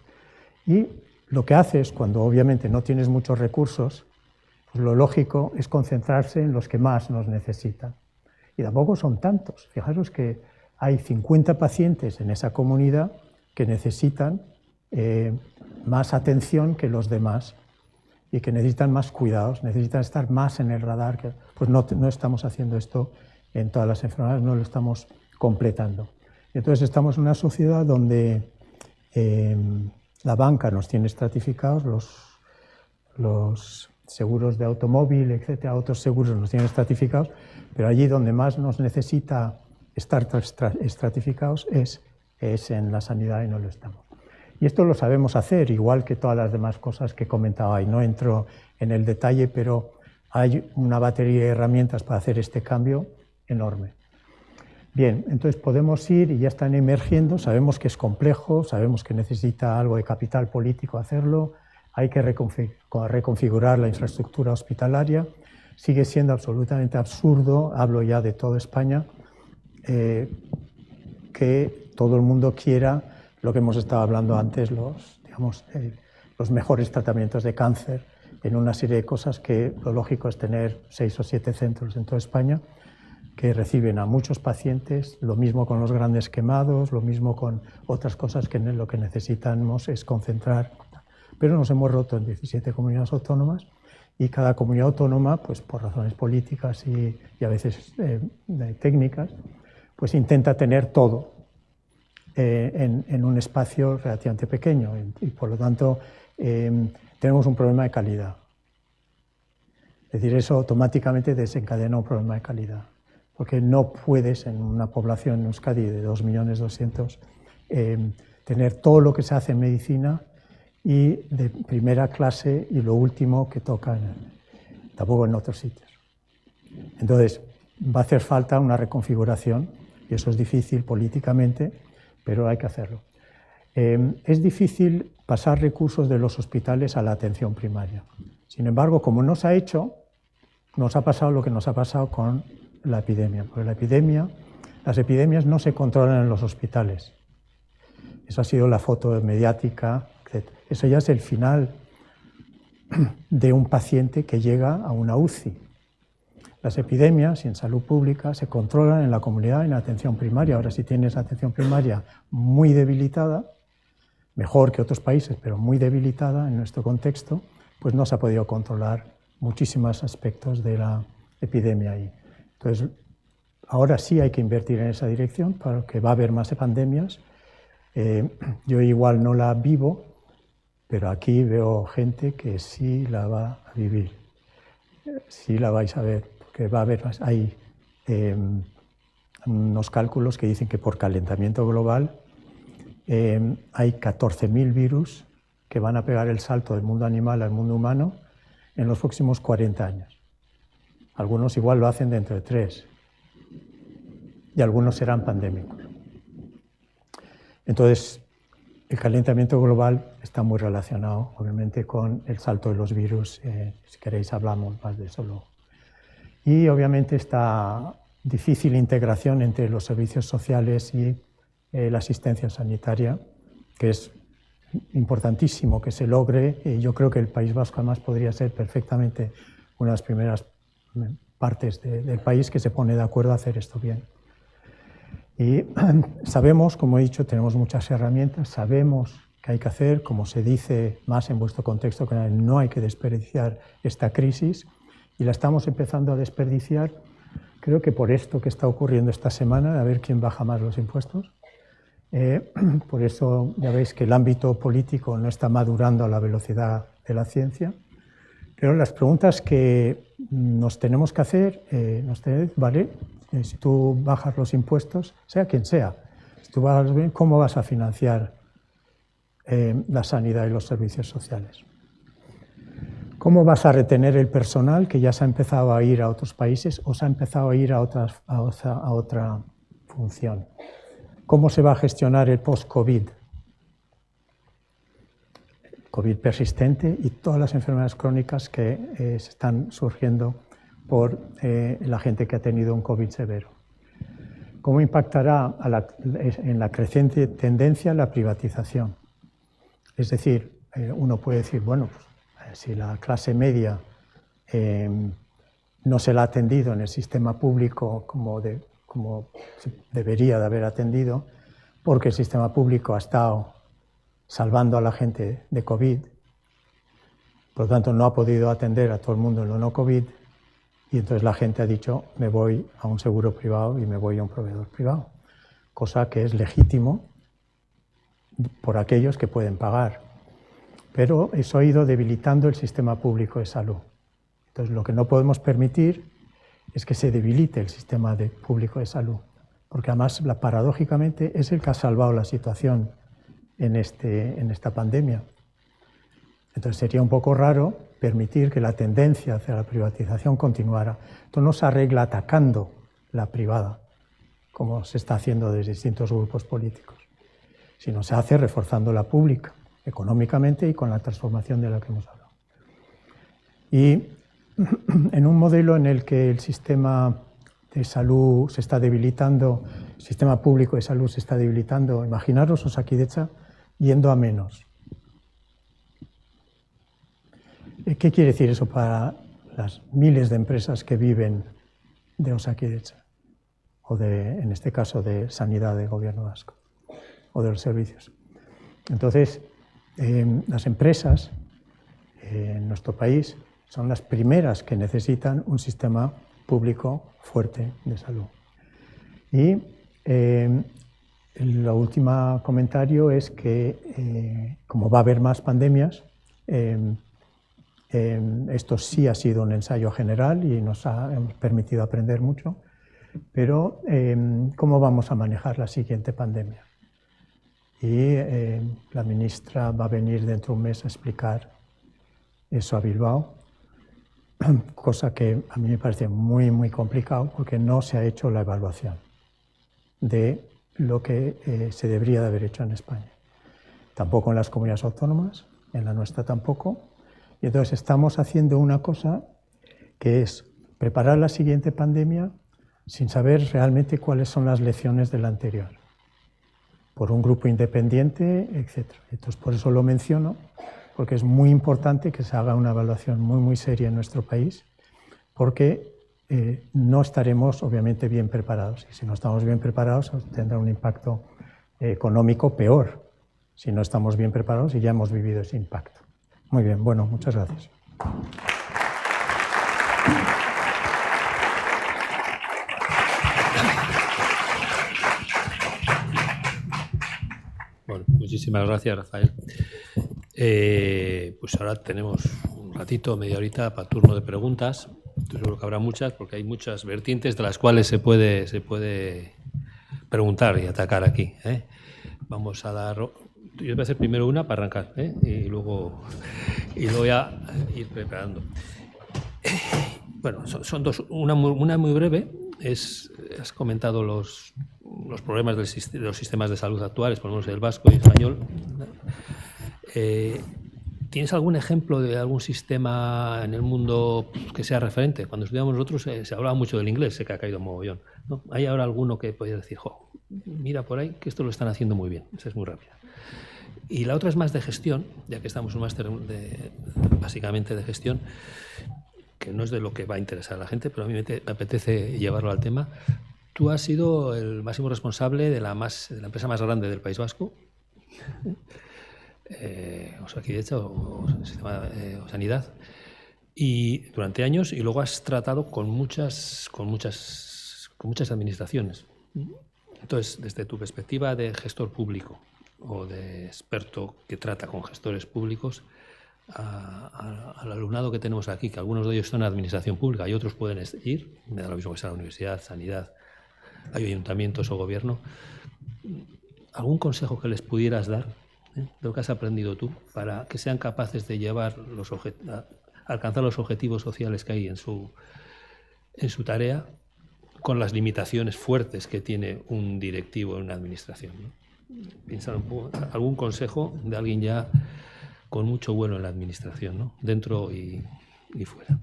Speaker 2: Y lo que haces cuando obviamente no tienes muchos recursos, pues lo lógico es concentrarse en los que más nos necesitan. Y tampoco son tantos. Fijaros que hay 50 pacientes en esa comunidad que necesitan más atención que los demás y que necesitan más cuidados, necesitan estar más en el radar. Pues no estamos haciendo esto en todas las enfermedades, no lo estamos completando. Entonces estamos en una sociedad donde la banca nos tiene estratificados, los seguros de automóvil, etcétera, otros seguros nos tienen estratificados, pero allí donde más nos necesita estar estratificados es en la sanidad y no lo estamos. Y esto lo sabemos hacer, igual que todas las demás cosas que comentaba, y no entro en el detalle, pero hay una batería de herramientas para hacer este cambio enorme. Bien, entonces podemos ir y ya están emergiendo, sabemos que es complejo, sabemos que necesita algo de capital político hacerlo, hay que reconfigurar la infraestructura hospitalaria, sigue siendo absolutamente absurdo, hablo ya de toda España, que todo el mundo quiera lo que hemos estado hablando antes, los mejores tratamientos de cáncer, en una serie de cosas que lo lógico es tener 6 o 7 centros en toda España que reciben a muchos pacientes, lo mismo con los grandes quemados, lo mismo con otras cosas que lo que necesitamos es concentrar. Pero nos hemos roto en 17 comunidades autónomas y cada comunidad autónoma, pues por razones políticas y a veces técnicas, pues intenta tener todo en un espacio relativamente pequeño y por lo tanto tenemos un problema de calidad. Es decir, eso automáticamente desencadena un problema de calidad, porque no puedes en una población en Euskadi de 2.200.000 tener todo lo que se hace en medicina y de primera clase y lo último que toca tampoco en otros sitios. Entonces va a hacer falta una reconfiguración y eso es difícil políticamente, pero hay que hacerlo. Es difícil pasar recursos de los hospitales a la atención primaria. Sin embargo, como no se ha hecho, nos ha pasado lo que nos ha pasado con la epidemia. Porque las epidemias no se controlan en los hospitales. Eso ha sido la foto mediática, etc. Eso ya es el final de un paciente que llega a una UCI. Las epidemias y en salud pública se controlan en la comunidad en atención primaria. Ahora, si tienes atención primaria muy debilitada, mejor que otros países, pero muy debilitada en nuestro contexto, pues no se ha podido controlar muchísimos aspectos de la epidemia ahí. Entonces, ahora sí hay que invertir en esa dirección, porque va a haber más pandemias. Yo igual no la vivo, pero aquí veo gente que sí la va a vivir, sí la vais a ver, porque va a haber más. Hay unos cálculos que dicen que por calentamiento global hay 14.000 virus que van a pegar el salto del mundo animal al mundo humano en los próximos 40 años. Algunos igual lo hacen dentro de 3 y algunos serán pandémicos. Entonces, el calentamiento global está muy relacionado, obviamente, con el salto de los virus. Si queréis, hablamos más de eso luego. Y, obviamente, esta difícil integración entre los servicios sociales y la asistencia sanitaria, que es importantísimo que se logre. Yo creo que el País Vasco, además, podría ser perfectamente una de las primeras partes del país que se pone de acuerdo a hacer esto bien. Y sabemos, como he dicho, tenemos muchas herramientas, sabemos que hay que hacer, como se dice más en vuestro contexto, que no hay que desperdiciar esta crisis, y la estamos empezando a desperdiciar, creo que por esto que está ocurriendo esta semana, de a ver quién baja más los impuestos. Por eso ya veis que el ámbito político no está madurando a la velocidad de la ciencia, pero las preguntas que nos tenemos que hacer, ¿vale? Si tú bajas los impuestos, sea quien sea, si tú bajas bien, ¿cómo vas a financiar la sanidad y los servicios sociales? ¿Cómo vas a retener el personal que ya se ha empezado a ir a otros países o se ha empezado a ir a otra función? ¿Cómo se va a gestionar el post-COVID? COVID persistente y todas las enfermedades crónicas que se están surgiendo por la gente que ha tenido un COVID severo. ¿Cómo impactará en la creciente tendencia la privatización? Es decir, uno puede decir, bueno, pues, si la clase media no se la ha atendido en el sistema público como debería de haber atendido, porque el sistema público ha estado salvando a la gente de COVID, por lo tanto no ha podido atender a todo el mundo en lo no COVID, y entonces la gente ha dicho, me voy a un seguro privado y me voy a un proveedor privado, cosa que es legítimo por aquellos que pueden pagar. Pero eso ha ido debilitando el sistema público de salud. Entonces, lo que no podemos permitir es que se debilite el sistema público de salud, porque además, paradójicamente, es el que ha salvado la situación en esta pandemia. Entonces, sería un poco raro permitir que la tendencia hacia la privatización continuara. Esto no se arregla atacando la privada, como se está haciendo desde distintos grupos políticos, sino se hace reforzando la pública, económicamente y con la transformación de la que hemos hablado. Y en un modelo en el que el sistema de salud se está debilitando, el sistema público de salud se está debilitando, imaginaros Osakidetza yendo a menos. ¿Qué quiere decir eso para las miles de empresas que viven de Osakidetza? O en este caso, de sanidad del gobierno vasco, o de los servicios. Entonces, las empresas en nuestro país son las primeras que necesitan un sistema público fuerte de salud. Y el último comentario es que, como va a haber más pandemias, esto sí ha sido un ensayo general y nos ha permitido aprender mucho, pero ¿cómo vamos a manejar la siguiente pandemia? Y la ministra va a venir dentro de un mes a explicar eso a Bilbao, cosa que a mí me parece muy, muy complicado porque no se ha hecho la evaluación de lo que se debería de haber hecho en España. Tampoco en las comunidades autónomas, en la nuestra tampoco. Y entonces estamos haciendo una cosa que es preparar la siguiente pandemia sin saber realmente cuáles son las lecciones de la anterior, por un grupo independiente, etc. Entonces, por eso lo menciono, porque es muy importante que se haga una evaluación muy, muy seria en nuestro país, porque no estaremos, obviamente, bien preparados. Y si no estamos bien preparados, tendrá un impacto económico peor, si no estamos bien preparados y ya hemos vivido ese impacto. Muy bien, bueno, muchas gracias.
Speaker 1: Bueno, muchísimas gracias, Rafael. Pues ahora tenemos un ratito, media horita para turno de preguntas. Estoy seguro que habrá muchas, porque hay muchas vertientes de las cuales se puede preguntar y atacar aquí. Vamos a dar... Yo voy a hacer primero una para arrancar, y luego voy a ir preparando. Bueno, son dos. Una muy breve. Has comentado los problemas de los sistemas de salud actuales, por lo menos el vasco y el español. ¿Tienes algún ejemplo de algún sistema en el mundo que sea referente? Cuando estudiamos nosotros se hablaba mucho del inglés, sé que ha caído mogollón, ¿no? ¿Hay ahora alguno que podría decir, mira por ahí que esto lo están haciendo muy bien? Esa es muy rápida. Y la otra es más de gestión, ya que estamos en un máster básicamente de gestión, que no es de lo que va a interesar a la gente, pero a mí me apetece llevarlo al tema. Tú has sido el máximo responsable de la empresa más grande del País Vasco, Osakidetza o Sanidad, y durante años, y luego has tratado con muchas administraciones. Entonces, desde tu perspectiva de gestor público o de experto que trata con gestores públicos, al alumnado que tenemos aquí, que algunos de ellos están en administración pública y otros pueden ir, me da lo mismo que sea la universidad, sanidad, ayuntamientos o gobierno, ¿algún consejo que les pudieras dar de lo que has aprendido tú para que sean capaces de llevar alcanzar los objetivos sociales que hay en su tarea con las limitaciones fuertes que tiene un directivo en una administración, ¿no? Pensar un poco, algún consejo de alguien ya con mucho vuelo en la administración, ¿no? Dentro y fuera.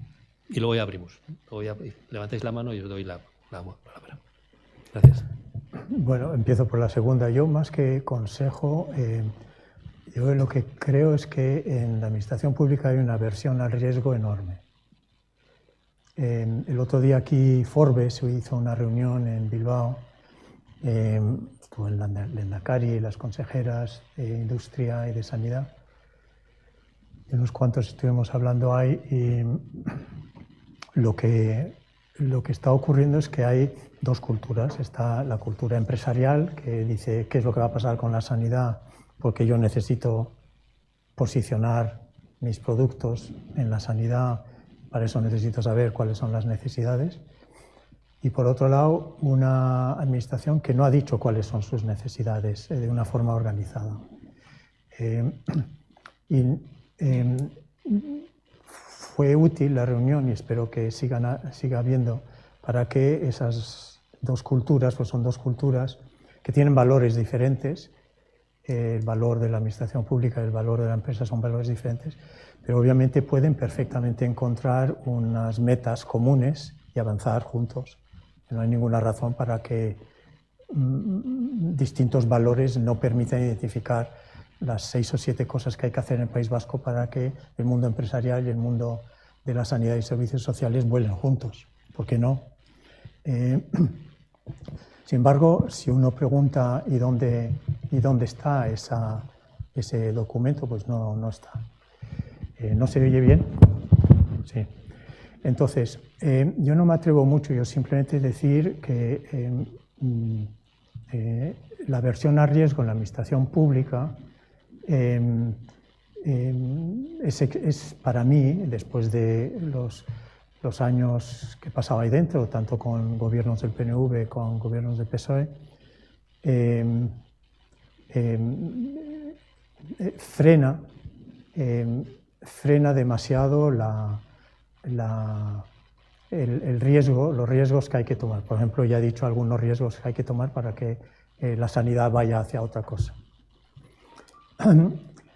Speaker 1: Y luego ya abrimos. Luego ya levantáis la mano y os doy la palabra. Gracias.
Speaker 2: Bueno, empiezo por la segunda. Yo, más que consejo, yo lo que creo es que en la administración pública hay una aversión al riesgo enorme. El otro día aquí Forbes hizo una reunión en Bilbao, estuvo el Lehendakari, las consejeras de Industria y de Sanidad, y unos cuantos estuvimos hablando ahí, y lo que está ocurriendo es que hay dos culturas. Está la cultura empresarial, que dice qué es lo que va a pasar con la sanidad, porque yo necesito posicionar mis productos en la sanidad para eso necesito saber cuáles son las necesidades. Y por otro lado, una administración que no ha dicho cuáles son sus necesidades de una forma organizada. Fue útil la reunión y espero que siga habiendo para que esas dos culturas, pues son dos culturas que tienen valores diferentes. El valor de la administración pública y el valor de la empresa son valores diferentes, pero obviamente pueden perfectamente encontrar unas metas comunes y avanzar juntos. No hay ninguna razón para que distintos valores no permitan identificar las 6 o 7 cosas que hay que hacer en el País Vasco para que el mundo empresarial y el mundo de la sanidad y servicios sociales vuelen juntos. ¿Por qué no? Sin embargo, si uno pregunta ¿y dónde está ese documento? Pues no está. ¿No se oye bien? Sí. Entonces, yo no me atrevo mucho, yo simplemente decir que la aversión a riesgo en la administración pública es para mí, después de los años que he pasado ahí dentro, tanto con gobiernos del PNV como con gobiernos del PSOE, frena demasiado el riesgo, los riesgos que hay que tomar. Por ejemplo, ya he dicho algunos riesgos que hay que tomar para que la sanidad vaya hacia otra cosa.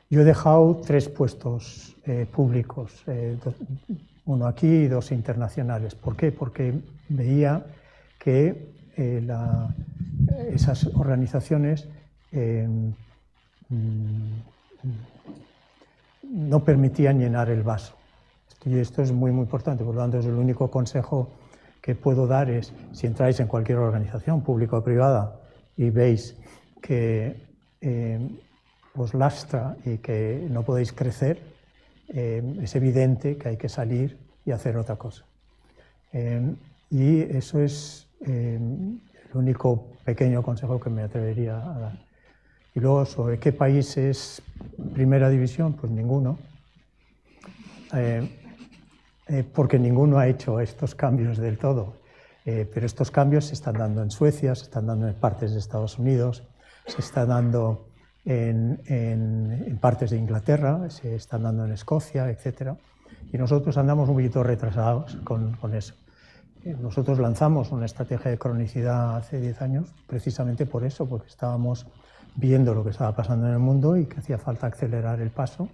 Speaker 2: Yo he dejado 3 puestos públicos, uno aquí y 2 internacionales. ¿Por qué? Porque veía que esas organizaciones no permitían llenar el vaso. Y esto es muy, muy importante, por lo tanto, es el único consejo que puedo dar es, si entráis en cualquier organización, pública o privada, y veis que os lastra y que no podéis crecer, es evidente que hay que salir y hacer otra cosa. Y eso es el único pequeño consejo que me atrevería a dar. Y luego, ¿sobre qué país es primera división? Pues ninguno. Porque ninguno ha hecho estos cambios del todo. Pero estos cambios se están dando en Suecia, se están dando en partes de Estados Unidos, se están dando en partes de Inglaterra, se están dando en Escocia, etc. Y nosotros andamos un poquito retrasados con eso. Nosotros lanzamos una estrategia de cronicidad hace 10 años precisamente por eso, porque estábamos viendo lo que estaba pasando en el mundo y que hacía falta acelerar el paso.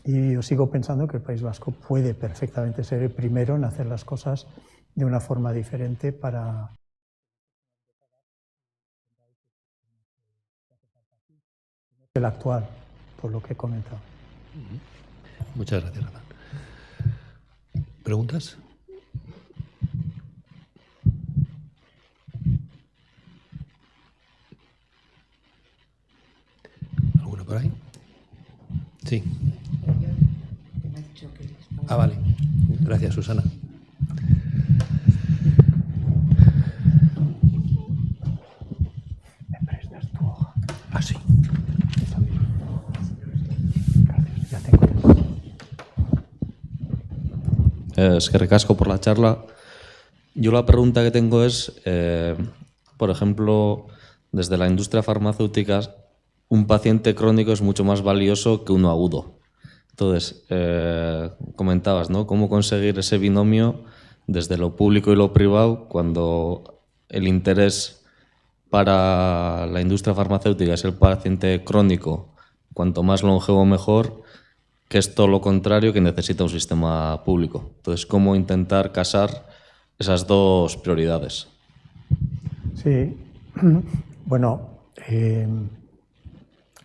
Speaker 2: Y yo sigo pensando que el País Vasco puede perfectamente ser el primero en hacer las cosas de una forma diferente para el actual, por lo que he comentado.
Speaker 1: Muchas gracias, Rafa. ¿Preguntas? ¿Alguna por ahí? Sí. Ah, vale. Gracias, Susana.
Speaker 2: ¿Me prestas tu hoja?
Speaker 1: Ah, sí.
Speaker 2: Gracias, ya tengo.
Speaker 3: Es que recasco por la charla. Yo la pregunta que tengo es, por ejemplo, desde la industria farmacéutica, un paciente crónico es mucho más valioso que uno agudo. Entonces, comentabas, ¿no? Cómo conseguir ese binomio desde lo público y lo privado cuando el interés para la industria farmacéutica es el paciente crónico, cuanto más longevo mejor, que es todo lo contrario que necesita un sistema público. Entonces, ¿cómo intentar casar esas dos prioridades?
Speaker 2: Sí, bueno,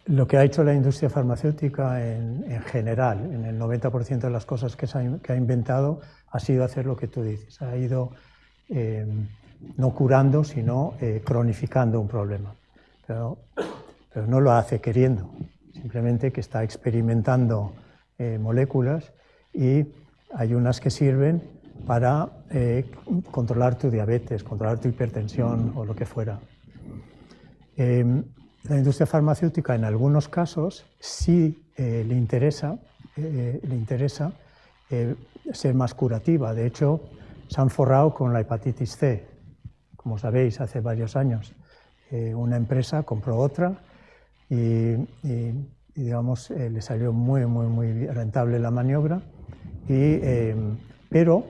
Speaker 2: lo que ha hecho la industria farmacéutica en general, en el 90% de las cosas que ha inventado, ha sido hacer lo que tú dices. Ha ido no curando, sino cronificando un problema. Pero no lo hace queriendo, simplemente que está experimentando moléculas y hay unas que sirven para controlar tu diabetes, controlar tu hipertensión o lo que fuera. La industria farmacéutica en algunos casos sí le interesa ser más curativa. De hecho, se han forrado con la hepatitis C. Como sabéis, hace varios años una empresa compró otra y digamos, le salió muy rentable la maniobra, pero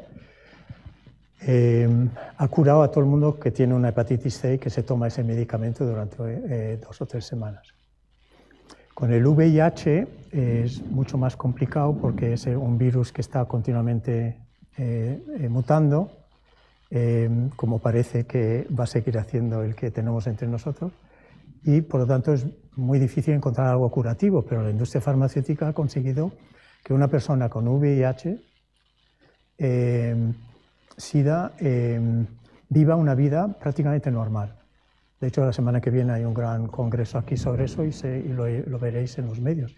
Speaker 2: ha curado a todo el mundo que tiene una hepatitis C y que se toma ese medicamento durante 2 o 3 semanas. Con el VIH es mucho más complicado porque es un virus que está continuamente mutando, como parece que va a seguir haciendo el que tenemos entre nosotros, y por lo tanto es muy difícil encontrar algo curativo, pero la industria farmacéutica ha conseguido que una persona con VIH, SIDA, viva una vida prácticamente normal. De hecho, la semana que viene hay un gran congreso aquí sobre eso y lo veréis en los medios.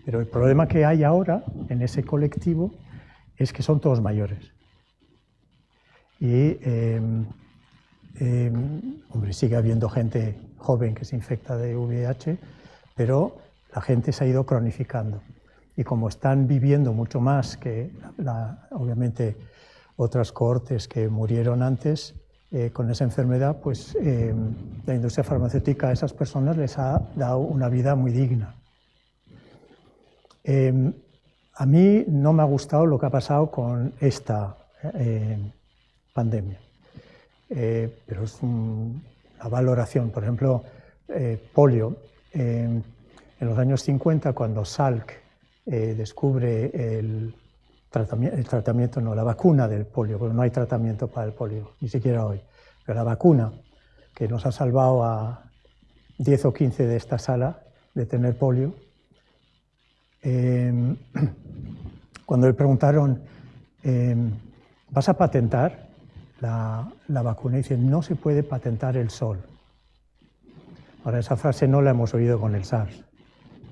Speaker 2: Pero el problema que hay ahora en ese colectivo es que son todos mayores. Y, hombre, sigue habiendo gente joven que se infecta de VIH, pero la gente se ha ido cronificando. Y como están viviendo mucho más que, obviamente, otras cohortes que murieron antes con esa enfermedad, pues la industria farmacéutica a esas personas les ha dado una vida muy digna. A mí no me ha gustado lo que ha pasado con esta pandemia, pero es una valoración. Por ejemplo, polio. En los años 50, cuando Salk descubre la vacuna del polio, porque no hay tratamiento para el polio, ni siquiera hoy, pero la vacuna que nos ha salvado a 10 o 15 de esta sala de tener polio, cuando le preguntaron, ¿vas a patentar la vacuna? Y dice, no se puede patentar el sol. Ahora, esa frase no la hemos oído con el SARS,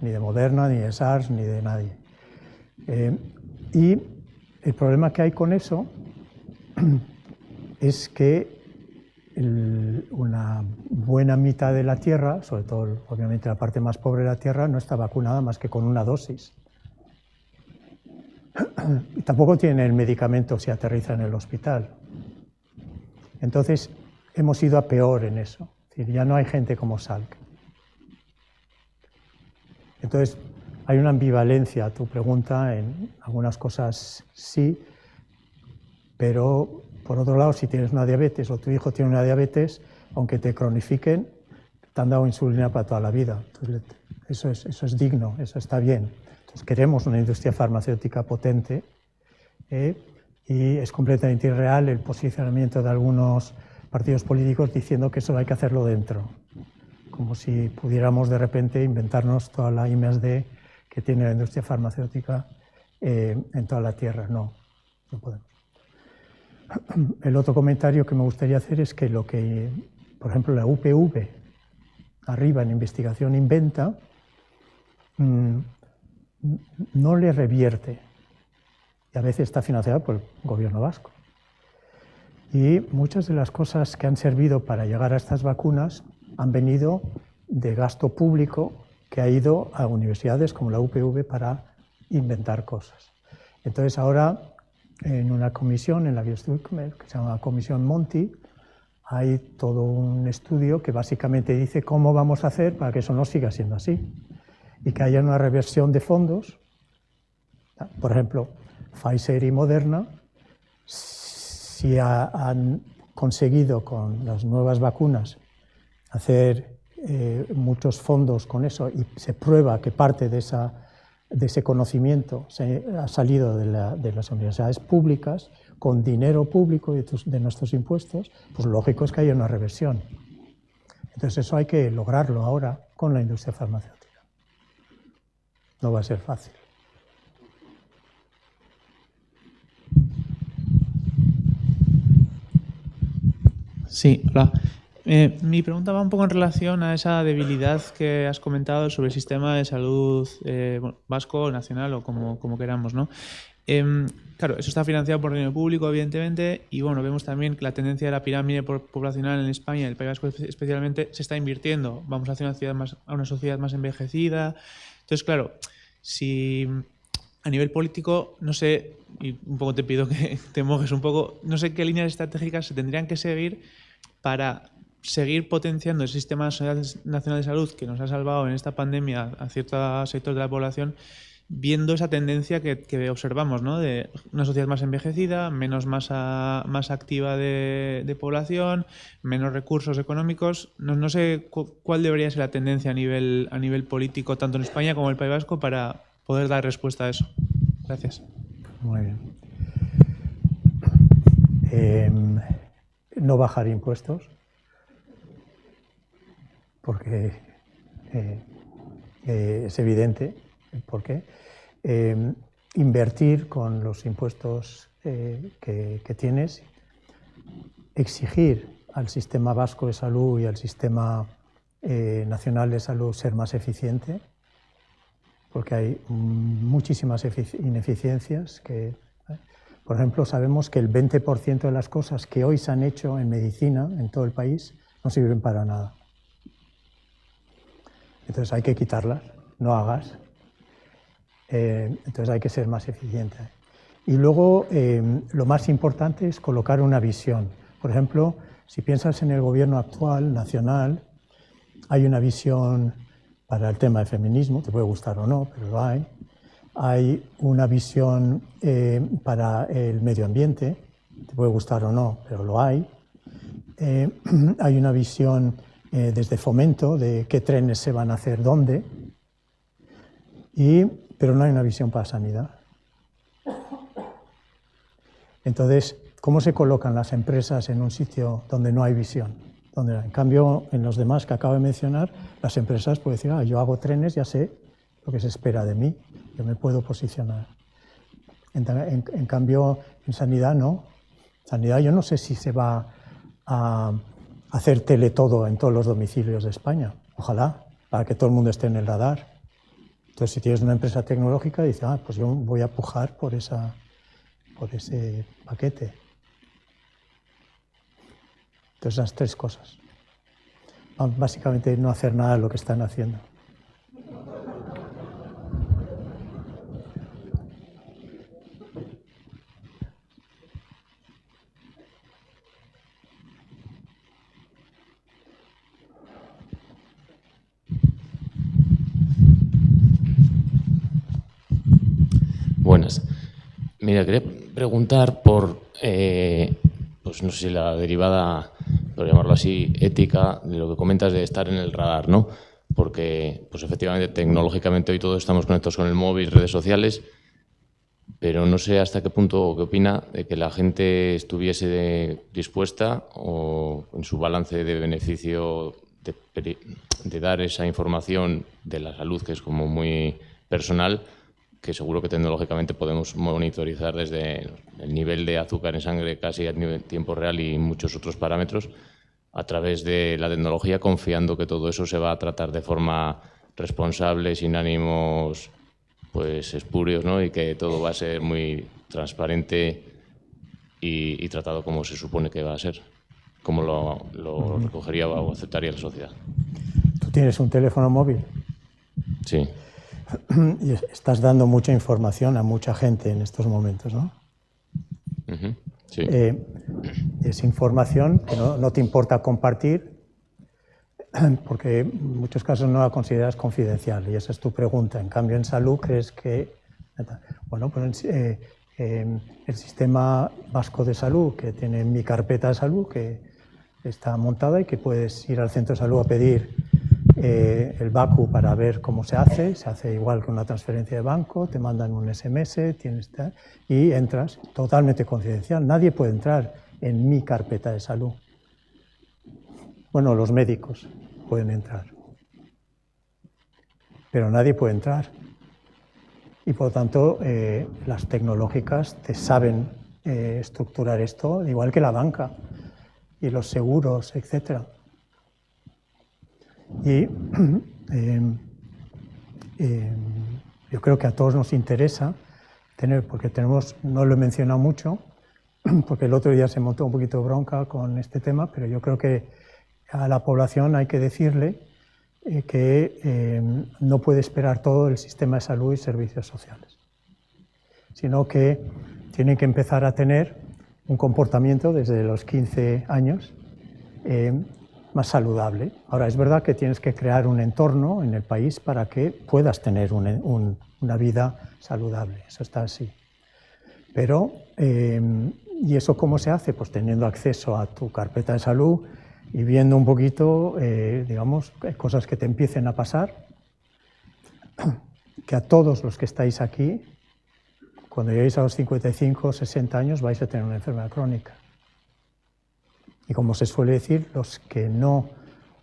Speaker 2: ni de Moderna, ni de SARS, ni de nadie. Y el problema que hay con eso es que una buena mitad de la Tierra, sobre todo obviamente la parte más pobre de la Tierra, no está vacunada más que con una dosis. Y tampoco tiene el medicamento si aterriza en el hospital. Entonces hemos ido a peor en eso. Es decir, ya no hay gente como Salk. Entonces, hay una ambivalencia a tu pregunta, en algunas cosas sí, pero por otro lado, si tienes una diabetes o tu hijo tiene una diabetes, aunque te cronifiquen, te han dado insulina para toda la vida. Entonces, eso es digno, eso está bien. Entonces, queremos una industria farmacéutica potente y es completamente irreal el posicionamiento de algunos partidos políticos diciendo que eso hay que hacerlo dentro, como si pudiéramos de repente inventarnos toda la I+D que tiene la industria farmacéutica en toda la Tierra. No podemos. El otro comentario que me gustaría hacer es que lo que, por ejemplo, la UPV, arriba en investigación inventa, no le revierte. Y a veces está financiada por el gobierno vasco. Y muchas de las cosas que han servido para llegar a estas vacunas han venido de gasto público que ha ido a universidades como la UPV para inventar cosas. Entonces ahora en una comisión en la Biosturkmer, que se llama Comisión Monti, hay todo un estudio que básicamente dice cómo vamos a hacer para que eso no siga siendo así y que haya una reversión de fondos. Por ejemplo, Pfizer y Moderna, si han conseguido con las nuevas vacunas hacer muchos fondos con eso y se prueba que parte de ese conocimiento ha salido de las universidades públicas con dinero público de nuestros impuestos, pues lógico es que haya una reversión. Entonces eso hay que lograrlo ahora con la industria farmacéutica. No va a ser fácil.
Speaker 4: Sí, hola. Mi pregunta va un poco en relación a esa debilidad que has comentado sobre el sistema de salud vasco, nacional o como queramos, ¿no? Claro, eso está financiado por dinero público, evidentemente, y bueno, vemos también que la tendencia de la pirámide poblacional en España, en el País Vasco especialmente, se está invirtiendo. Vamos hacia una sociedad más envejecida. Entonces, claro, si a nivel político, no sé, y un poco te pido que te mojes un poco, no sé qué líneas estratégicas se tendrían que seguir para seguir potenciando el Sistema Nacional de Salud que nos ha salvado en esta pandemia a ciertos sectores de la población, viendo esa tendencia que observamos, ¿no? De una sociedad más envejecida, menos masa más activa de población, menos recursos económicos. No sé cuál debería ser la tendencia a nivel político, tanto en España como en el País Vasco, para poder dar respuesta a eso. Gracias.
Speaker 2: Muy bien. No bajar impuestos, porque es evidente por qué. Invertir con los impuestos que tienes, exigir al sistema vasco de salud y al sistema nacional de salud ser más eficiente, porque hay muchísimas ineficiencias que, por ejemplo, sabemos que el 20% de las cosas que hoy se han hecho en medicina en todo el país no sirven para nada. Entonces hay que quitarlas, no hagas. Entonces hay que ser más eficiente. Y luego lo más importante es colocar una visión. Por ejemplo, si piensas en el gobierno actual, nacional, hay una visión para el tema del feminismo, te puede gustar o no, pero lo hay. Hay una visión para el medio ambiente, te puede gustar o no, pero lo hay. Hay una visión desde Fomento de qué trenes se van a hacer dónde, pero no hay una visión para sanidad. Entonces, ¿cómo se colocan las empresas en un sitio donde no hay visión? Donde, en cambio, en los demás que acabo de mencionar, las empresas pueden decir, yo hago trenes, ya sé lo que se espera de mí, yo me puedo posicionar. En cambio, en sanidad no. Sanidad yo no sé si se va a hacer teletodo en todos los domicilios de España. Ojalá, para que todo el mundo esté en el radar. Entonces, si tienes una empresa tecnológica, dices, pues yo voy a pujar por ese paquete. Entonces, las tres cosas. Básicamente, no hacer nada de lo que están haciendo.
Speaker 5: Buenas. Mira, quería preguntar por, pues no sé si la derivada, por llamarlo así, ética, de lo que comentas de estar en el radar, ¿no? Porque, pues efectivamente, tecnológicamente hoy todos estamos conectados con el móvil, redes sociales, pero no sé hasta qué punto, qué opina de que la gente estuviese dispuesta o en su balance de beneficio de dar esa información de la salud, que es como muy personal, que seguro que tecnológicamente podemos monitorizar desde el nivel de azúcar en sangre casi a tiempo real y muchos otros parámetros a través de la tecnología, confiando que todo eso se va a tratar de forma responsable, sin ánimos pues espurios, ¿no? Y que todo va a ser muy transparente y tratado como se supone que va a ser. ¿Cómo lo recogería o aceptaría la sociedad?
Speaker 2: ¿Tú tienes un teléfono móvil?
Speaker 5: Sí.
Speaker 2: Y estás dando mucha información a mucha gente en estos momentos, ¿no?
Speaker 5: Sí.
Speaker 2: Es información que no te importa compartir porque en muchos casos no la consideras confidencial y esa es tu pregunta. En cambio, en salud crees que... Bueno, pues el sistema vasco de salud, que tiene mi carpeta de salud, que está montada y que puedes ir al centro de salud a pedir el BACU para ver cómo se hace igual que una transferencia de banco, te mandan un SMS y entras totalmente confidencial. Nadie puede entrar en mi carpeta de salud. Bueno, los médicos pueden entrar, pero nadie puede entrar. Y por lo tanto, las tecnológicas te saben estructurar esto, igual que la banca y los seguros, etcétera. Y yo creo que a todos nos interesa tener, porque tenemos, no lo he mencionado mucho, porque el otro día se montó un poquito de bronca con este tema, pero yo creo que a la población hay que decirle que no puede esperar todo el sistema de salud y servicios sociales. sino que tienen que empezar a tener un comportamiento desde los 15 años más saludable. Ahora, es verdad que tienes que crear un entorno en el país para que puedas tener una vida saludable, eso está así. Pero, ¿y eso cómo se hace? Pues teniendo acceso a tu carpeta de salud y viendo un poquito, digamos, cosas que te empiecen a pasar, que a todos los que estáis aquí, cuando lleguéis a los 55 o 60 años vais a tener una enfermedad crónica. Y como se suele decir, los que no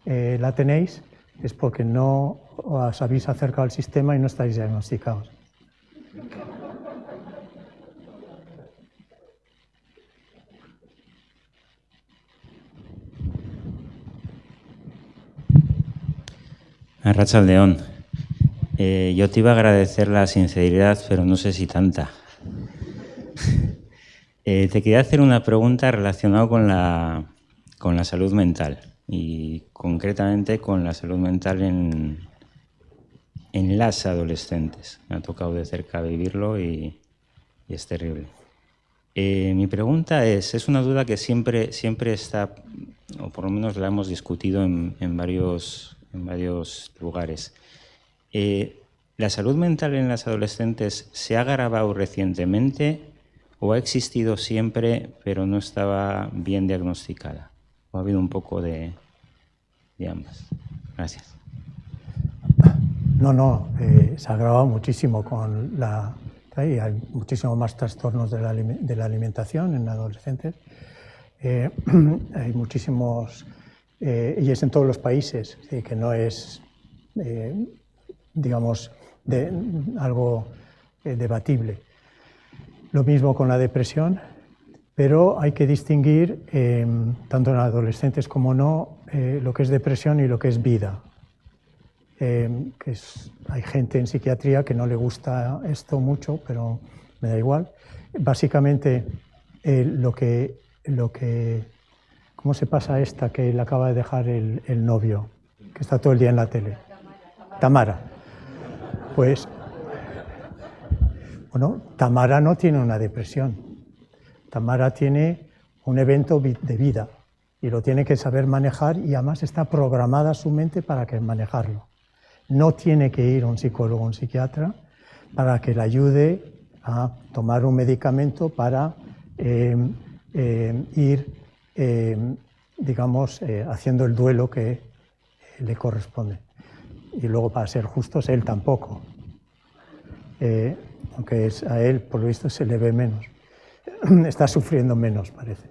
Speaker 2: la tenéis es porque no os habéis acercado al sistema y no estáis diagnosticados.
Speaker 6: Arratsaldeon. Yo te iba a agradecer la sinceridad, pero no sé si tanta. Te quería hacer una pregunta relacionada con la salud mental y concretamente con la salud mental en las adolescentes. Me ha tocado de cerca vivirlo y es terrible. Mi pregunta es una duda que siempre está, o por lo menos la hemos discutido en varios lugares. ¿La salud mental en las adolescentes se ha agravado recientemente o ha existido siempre pero no estaba bien diagnosticada? ¿O ha habido un poco de ambas? Gracias.
Speaker 2: No, se ha agravado muchísimo con la... Hay muchísimo más trastornos de la alimentación en adolescentes. Hay muchísimos... y es en todos los países, que no es, digamos, algo debatible. Lo mismo con la depresión, pero hay que distinguir, tanto en adolescentes como no, lo que es depresión y lo que es vida. Hay gente en psiquiatría que no le gusta esto mucho, pero me da igual. Básicamente, ¿cómo se pasa esta que le acaba de dejar el novio, que está todo el día en la tele? Tamara. Pues, bueno, Tamara no tiene una depresión. Tamara tiene un evento de vida y lo tiene que saber manejar y además está programada su mente para manejarlo. No tiene que ir a un psicólogo o un psiquiatra para que le ayude a tomar un medicamento para ir, digamos, haciendo el duelo que le corresponde. Y luego, para ser justos, él tampoco. Aunque a él, por lo visto, se le ve menos. Está sufriendo menos, parece.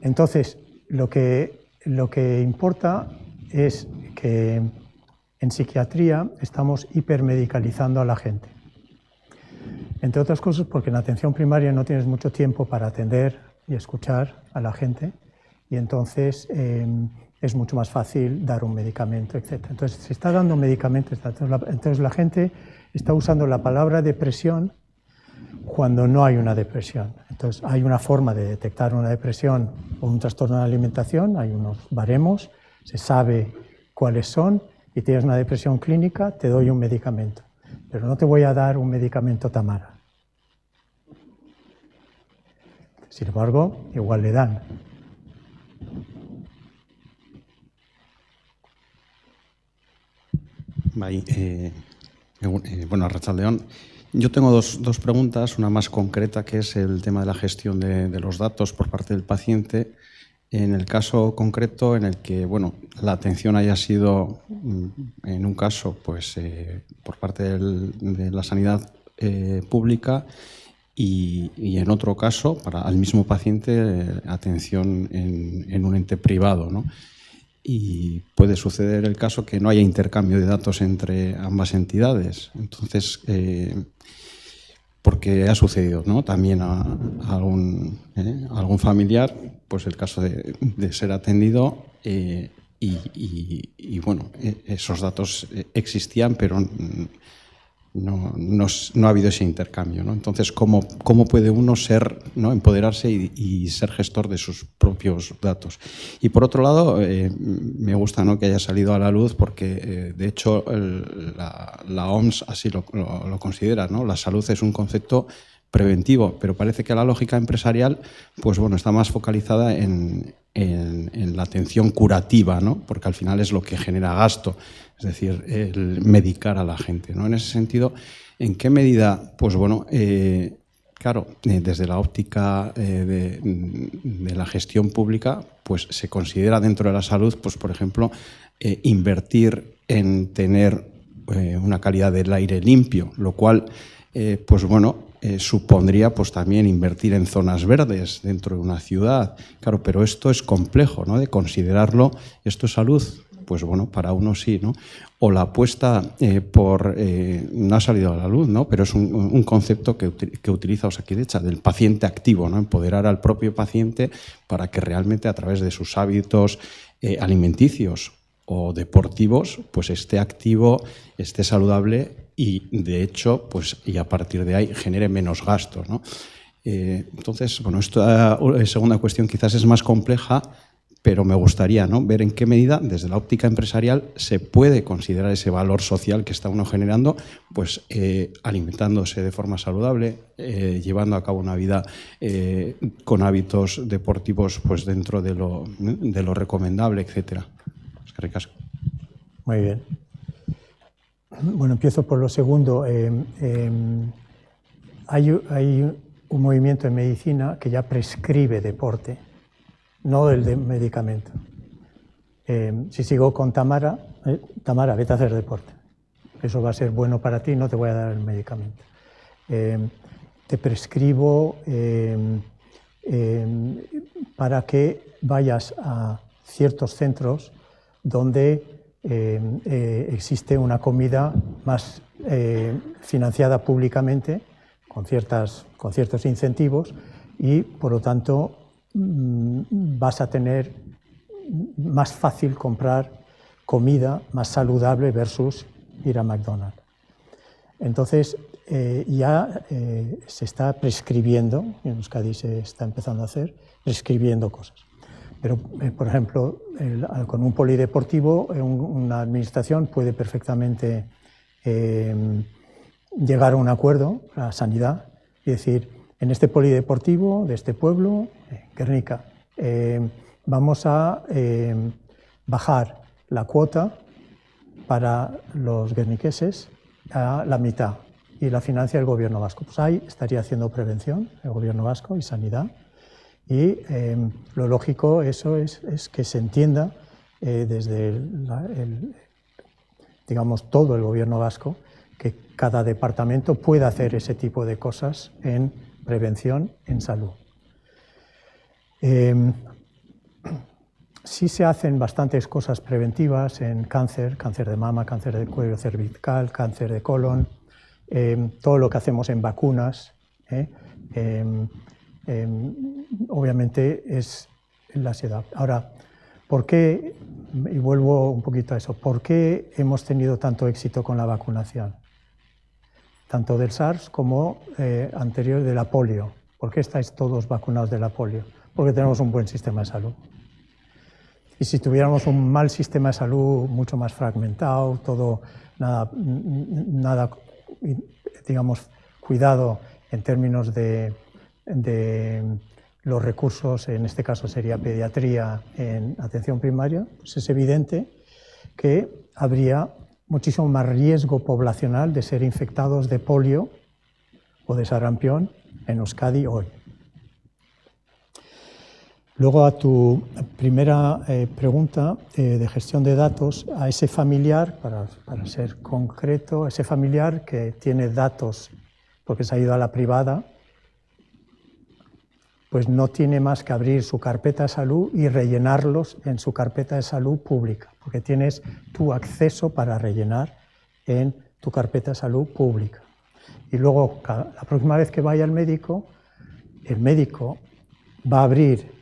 Speaker 2: Entonces, lo que importa es que en psiquiatría estamos hipermedicalizando a la gente. Entre otras cosas porque en atención primaria no tienes mucho tiempo para atender y escuchar a la gente y entonces es mucho más fácil dar un medicamento, etc. Entonces se está dando medicamentos, entonces la gente está usando la palabra depresión cuando no hay una depresión. Entonces hay una forma de detectar una depresión o un trastorno de la alimentación, hay unos baremos, se sabe cuáles son. Y tienes una depresión clínica, te doy un medicamento. Pero no te voy a dar un medicamento Tamara. Sin embargo, igual le dan.
Speaker 7: Bueno, Arratsaldeon. Yo tengo dos preguntas, una más concreta, que es el tema de la gestión de los datos por parte del paciente. En el caso concreto en el que, bueno, la atención haya sido, en un caso, pues por parte de la sanidad pública y en otro caso, al mismo paciente, atención en un ente privado, ¿no? Y puede suceder el caso que no haya intercambio de datos entre ambas entidades. Entonces, porque ha sucedido, ¿no? También a algún familiar, pues el caso de ser atendido y bueno, esos datos existían, pero no ha habido ese intercambio, ¿no? Entonces, ¿cómo puede uno ser, ¿no?, empoderarse y ser gestor de sus propios datos? Y por otro lado, me gusta, ¿no?, que haya salido a la luz porque, de hecho, la OMS así lo considera, ¿no? La salud es un concepto preventivo, pero parece que la lógica empresarial, pues bueno, está más focalizada en la atención curativa, ¿no? Porque al final es lo que genera gasto, es decir, el medicar a la gente, ¿no? En ese sentido, ¿en qué medida, pues bueno, claro, desde la óptica de la gestión pública, pues se considera dentro de la salud, pues por ejemplo, invertir en tener una calidad del aire limpio, lo cual, pues bueno, supondría pues también invertir en zonas verdes dentro de una ciudad. Claro, pero esto es complejo, ¿no?, de considerarlo. ¿Esto es salud? Pues bueno, para unos sí, ¿no? O la apuesta no ha salido a la luz, ¿no?, pero es un concepto que utiliza Osakidetza, del paciente activo, ¿no?, empoderar al propio paciente para que realmente a través de sus hábitos alimenticios o deportivos, pues esté activo, esté saludable y, de hecho, pues, y a partir de ahí genere menos gastos, ¿no? Entonces, bueno, esta segunda cuestión quizás es más compleja, pero me gustaría, ¿no?, ver en qué medida, desde la óptica empresarial, se puede considerar ese valor social que está uno generando, pues alimentándose de forma saludable, llevando a cabo una vida con hábitos deportivos, pues dentro de lo recomendable, etcétera. Ricasco.
Speaker 2: Muy bien. Bueno, empiezo por lo segundo. Hay un movimiento en medicina que ya prescribe deporte, no el de medicamento. Si sigo con Tamara, Tamara, vete a hacer deporte. Eso va a ser bueno para ti, no te voy a dar el medicamento. Te prescribo para que vayas a ciertos centros donde existe una comida más financiada públicamente, con ciertos incentivos, y por lo tanto vas a tener más fácil comprar comida más saludable versus ir a McDonald's. Entonces ya se está prescribiendo, en Euskadi se está empezando a hacer, prescribiendo cosas. Pero, por ejemplo, con un polideportivo, una administración puede perfectamente llegar a un acuerdo, la sanidad, y decir, en este polideportivo de este pueblo, Guernica, vamos a bajar la cuota para los guerniqueses a la mitad y la financia el gobierno vasco. Pues ahí estaría haciendo prevención el gobierno vasco y sanidad. Y lo lógico eso es que se entienda desde digamos, todo el gobierno vasco, que cada departamento pueda hacer ese tipo de cosas en prevención, en salud. Sí se hacen bastantes cosas preventivas en cáncer de mama, cáncer de cuello cervical, cáncer de colon, todo lo que hacemos en vacunas, obviamente es la ansiedad. Ahora, ¿por qué, y vuelvo un poquito a eso, por qué hemos tenido tanto éxito con la vacunación? Tanto del SARS como anterior de la polio. ¿Por qué estáis todos vacunados de la polio? Porque tenemos un buen sistema de salud. Y si tuviéramos un mal sistema de salud, mucho más fragmentado, todo, nada digamos, cuidado en términos de los recursos, en este caso sería pediatría en atención primaria, pues es evidente que habría muchísimo más riesgo poblacional de ser infectados de polio o de sarampión en Euskadi hoy. Luego, a tu primera pregunta de gestión de datos, a ese familiar, para ser concreto, ese familiar que tiene datos porque se ha ido a la privada, pues no tiene más que abrir su carpeta de salud y rellenarlos en su carpeta de salud pública, porque tienes tu acceso para rellenar en tu carpeta de salud pública. Y luego, la próxima vez que vaya el médico va a abrir,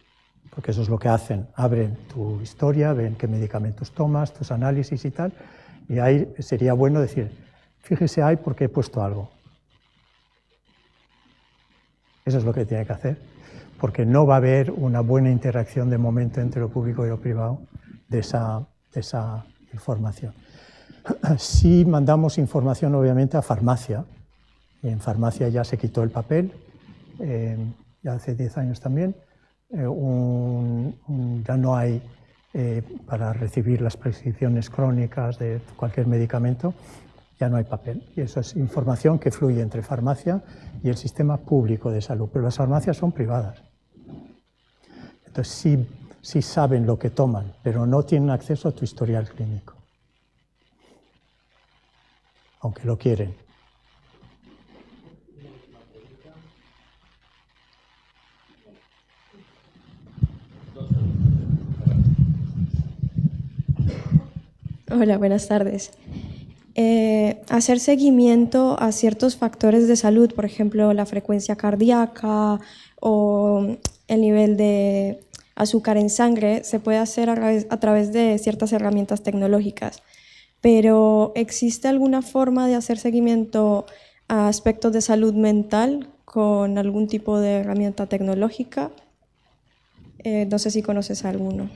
Speaker 2: porque eso es lo que hacen, abren tu historia, ven qué medicamentos tomas, tus análisis y tal, y ahí sería bueno decir, fíjese ahí porque he puesto algo. Eso es lo que tiene que hacer, porque no va a haber una buena interacción de momento entre lo público y lo privado de esa información. Sí mandamos información obviamente a farmacia, y en farmacia ya se quitó el papel, ya hace 10 años también, ya no hay para recibir las prescripciones crónicas de cualquier medicamento, ya no hay papel. Y eso es información que fluye entre farmacia y el sistema público de salud, pero las farmacias son privadas. Entonces sí saben lo que toman, pero no tienen acceso a tu historial clínico, aunque lo quieren.
Speaker 8: Hola, buenas tardes. Hacer seguimiento a ciertos factores de salud, por ejemplo, la frecuencia cardíaca o el nivel de azúcar en sangre, se puede hacer a través de ciertas herramientas tecnológicas. Pero ¿existe alguna forma de hacer seguimiento a aspectos de salud mental con algún tipo de herramienta tecnológica? No sé si conoces alguno.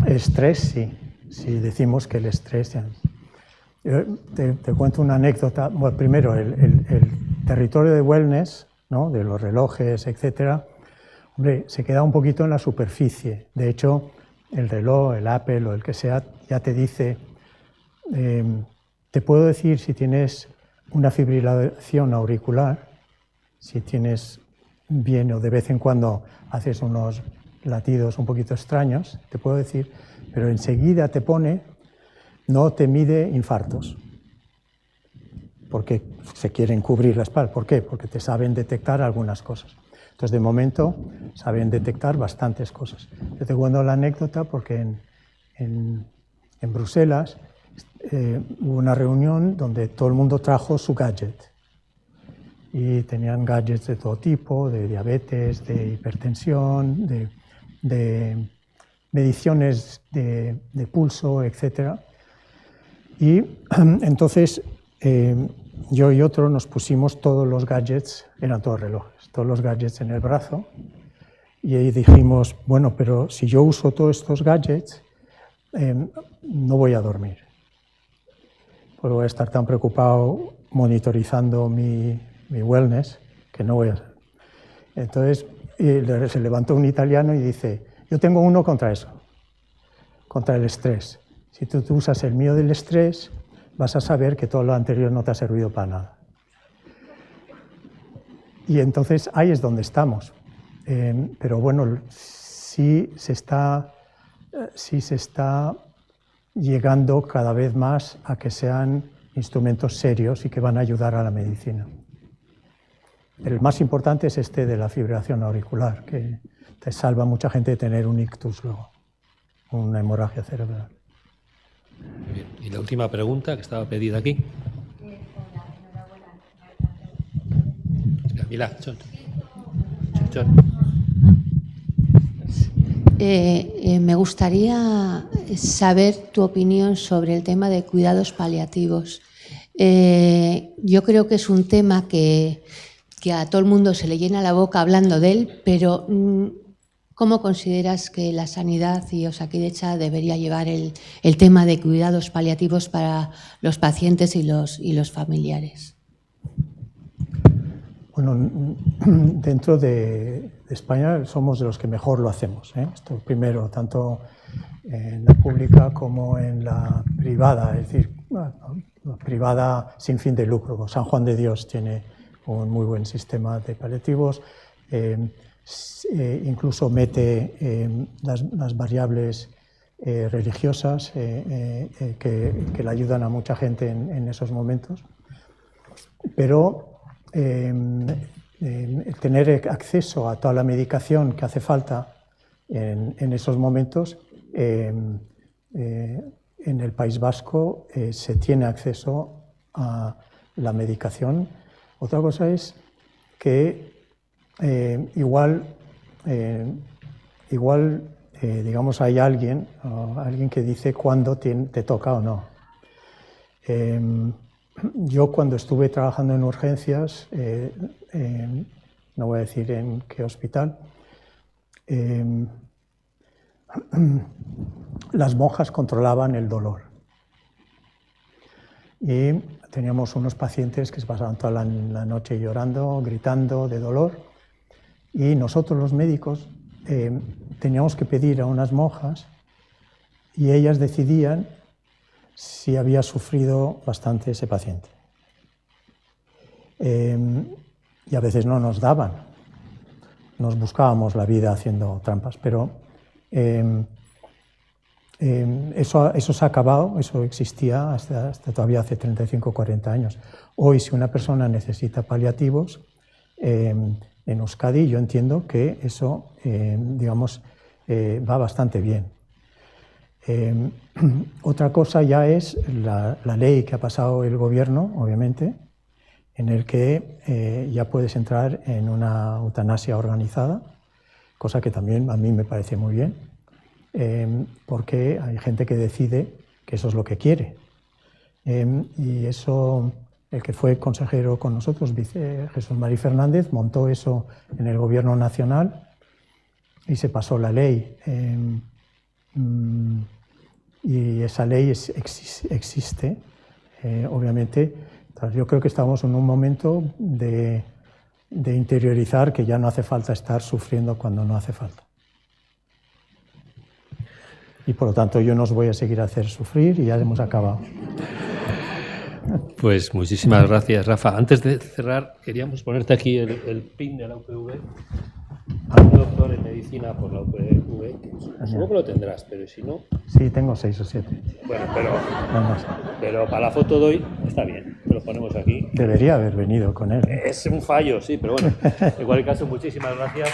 Speaker 2: Estrés, sí. Si decimos que el estrés... Te cuento una anécdota. Bueno, primero, el territorio de wellness, ¿no?, de los relojes, etcétera, hombre, se queda un poquito en la superficie. De hecho, el reloj, el Apple o el que sea, ya te dice, te puedo decir si tienes una fibrilación auricular, si tienes bien o de vez en cuando haces unos latidos un poquito extraños, te puedo decir, pero enseguida te pone, no te mide infartos, porque se quieren cubrir la espalda. ¿Por qué? Porque te saben detectar algunas cosas. Entonces, de momento, saben detectar bastantes cosas. Yo te cuento la anécdota porque en Bruselas hubo una reunión donde todo el mundo trajo su gadget. Y tenían gadgets de todo tipo, de diabetes, de hipertensión, de mediciones de pulso, etc. Y entonces yo y otro nos pusimos todos los gadgets, eran todos relojes, todos los gadgets en el brazo, y ahí dijimos, bueno, pero si yo uso todos estos gadgets, no voy a dormir, porque voy a estar tan preocupado monitorizando mi wellness que no voy a hacer. Entonces se levantó un italiano y dice, yo tengo uno contra eso, contra el estrés. Si tú usas el mío del estrés, vas a saber que todo lo anterior no te ha servido para nada. Y entonces ahí es donde estamos. Pero bueno, sí se está llegando cada vez más a que sean instrumentos serios y que van a ayudar a la medicina. El más importante es este de la fibrilación auricular, que te salva a mucha gente de tener un ictus luego, una hemorragia cerebral.
Speaker 1: Bien. Y la última pregunta que estaba pedida aquí. Mira, John.
Speaker 9: Me gustaría saber tu opinión sobre el tema de cuidados paliativos. Yo creo que es un tema que a todo el mundo se le llena la boca hablando de él, pero ¿cómo consideras que la sanidad y Osakidetza debería llevar el tema de cuidados paliativos para los pacientes y los familiares?
Speaker 2: Bueno, dentro de España somos de los que mejor lo hacemos, ¿eh? Esto primero, tanto en la pública como en la privada, es decir, la privada sin fin de lucro. San Juan de Dios tiene un muy buen sistema de paliativos, incluso mete las variables religiosas que le ayudan a mucha gente en esos momentos, pero tener acceso a toda la medicación que hace falta en esos momentos, en el País Vasco se tiene acceso a la medicación. Otra cosa es que igual digamos, hay alguien que dice cuándo te toca o no. Yo cuando estuve trabajando en urgencias, no voy a decir en qué hospital, las monjas controlaban el dolor. Y teníamos unos pacientes que se pasaban toda la noche llorando, gritando de dolor, y nosotros los médicos teníamos que pedir a unas monjas y ellas decidían si había sufrido bastante ese paciente. Y a veces no nos daban, nos buscábamos la vida haciendo trampas, pero eso se ha acabado, eso existía hasta todavía hace 35 o 40 años. Hoy, si una persona necesita paliativos, en Euskadi yo entiendo que eso, digamos, va bastante bien. Otra cosa ya es la ley que ha pasado el gobierno, obviamente, en el que ya puedes entrar en una eutanasia organizada, cosa que también a mí me parece muy bien, porque hay gente que decide que eso es lo que quiere. Y eso, el que fue consejero con nosotros, Jesús María Fernández, montó eso en el gobierno nacional y se pasó la ley. Y esa ley existe, obviamente. Entonces, yo creo que estamos en un momento de interiorizar que ya no hace falta estar sufriendo cuando no hace falta. Y por lo tanto yo no os voy a seguir a hacer sufrir y ya hemos acabado.
Speaker 1: Pues muchísimas gracias, Rafa. Antes de cerrar, queríamos ponerte aquí el PIN de la UPV. Un doctor en medicina por la UPV, que supongo que lo tendrás, pero si no...
Speaker 2: Sí, tengo 6 o 7.
Speaker 1: Bueno, pero para la foto de hoy está bien, lo ponemos aquí.
Speaker 2: Debería haber venido con él.
Speaker 1: Es un fallo, sí, pero bueno, en cualquier caso, muchísimas gracias.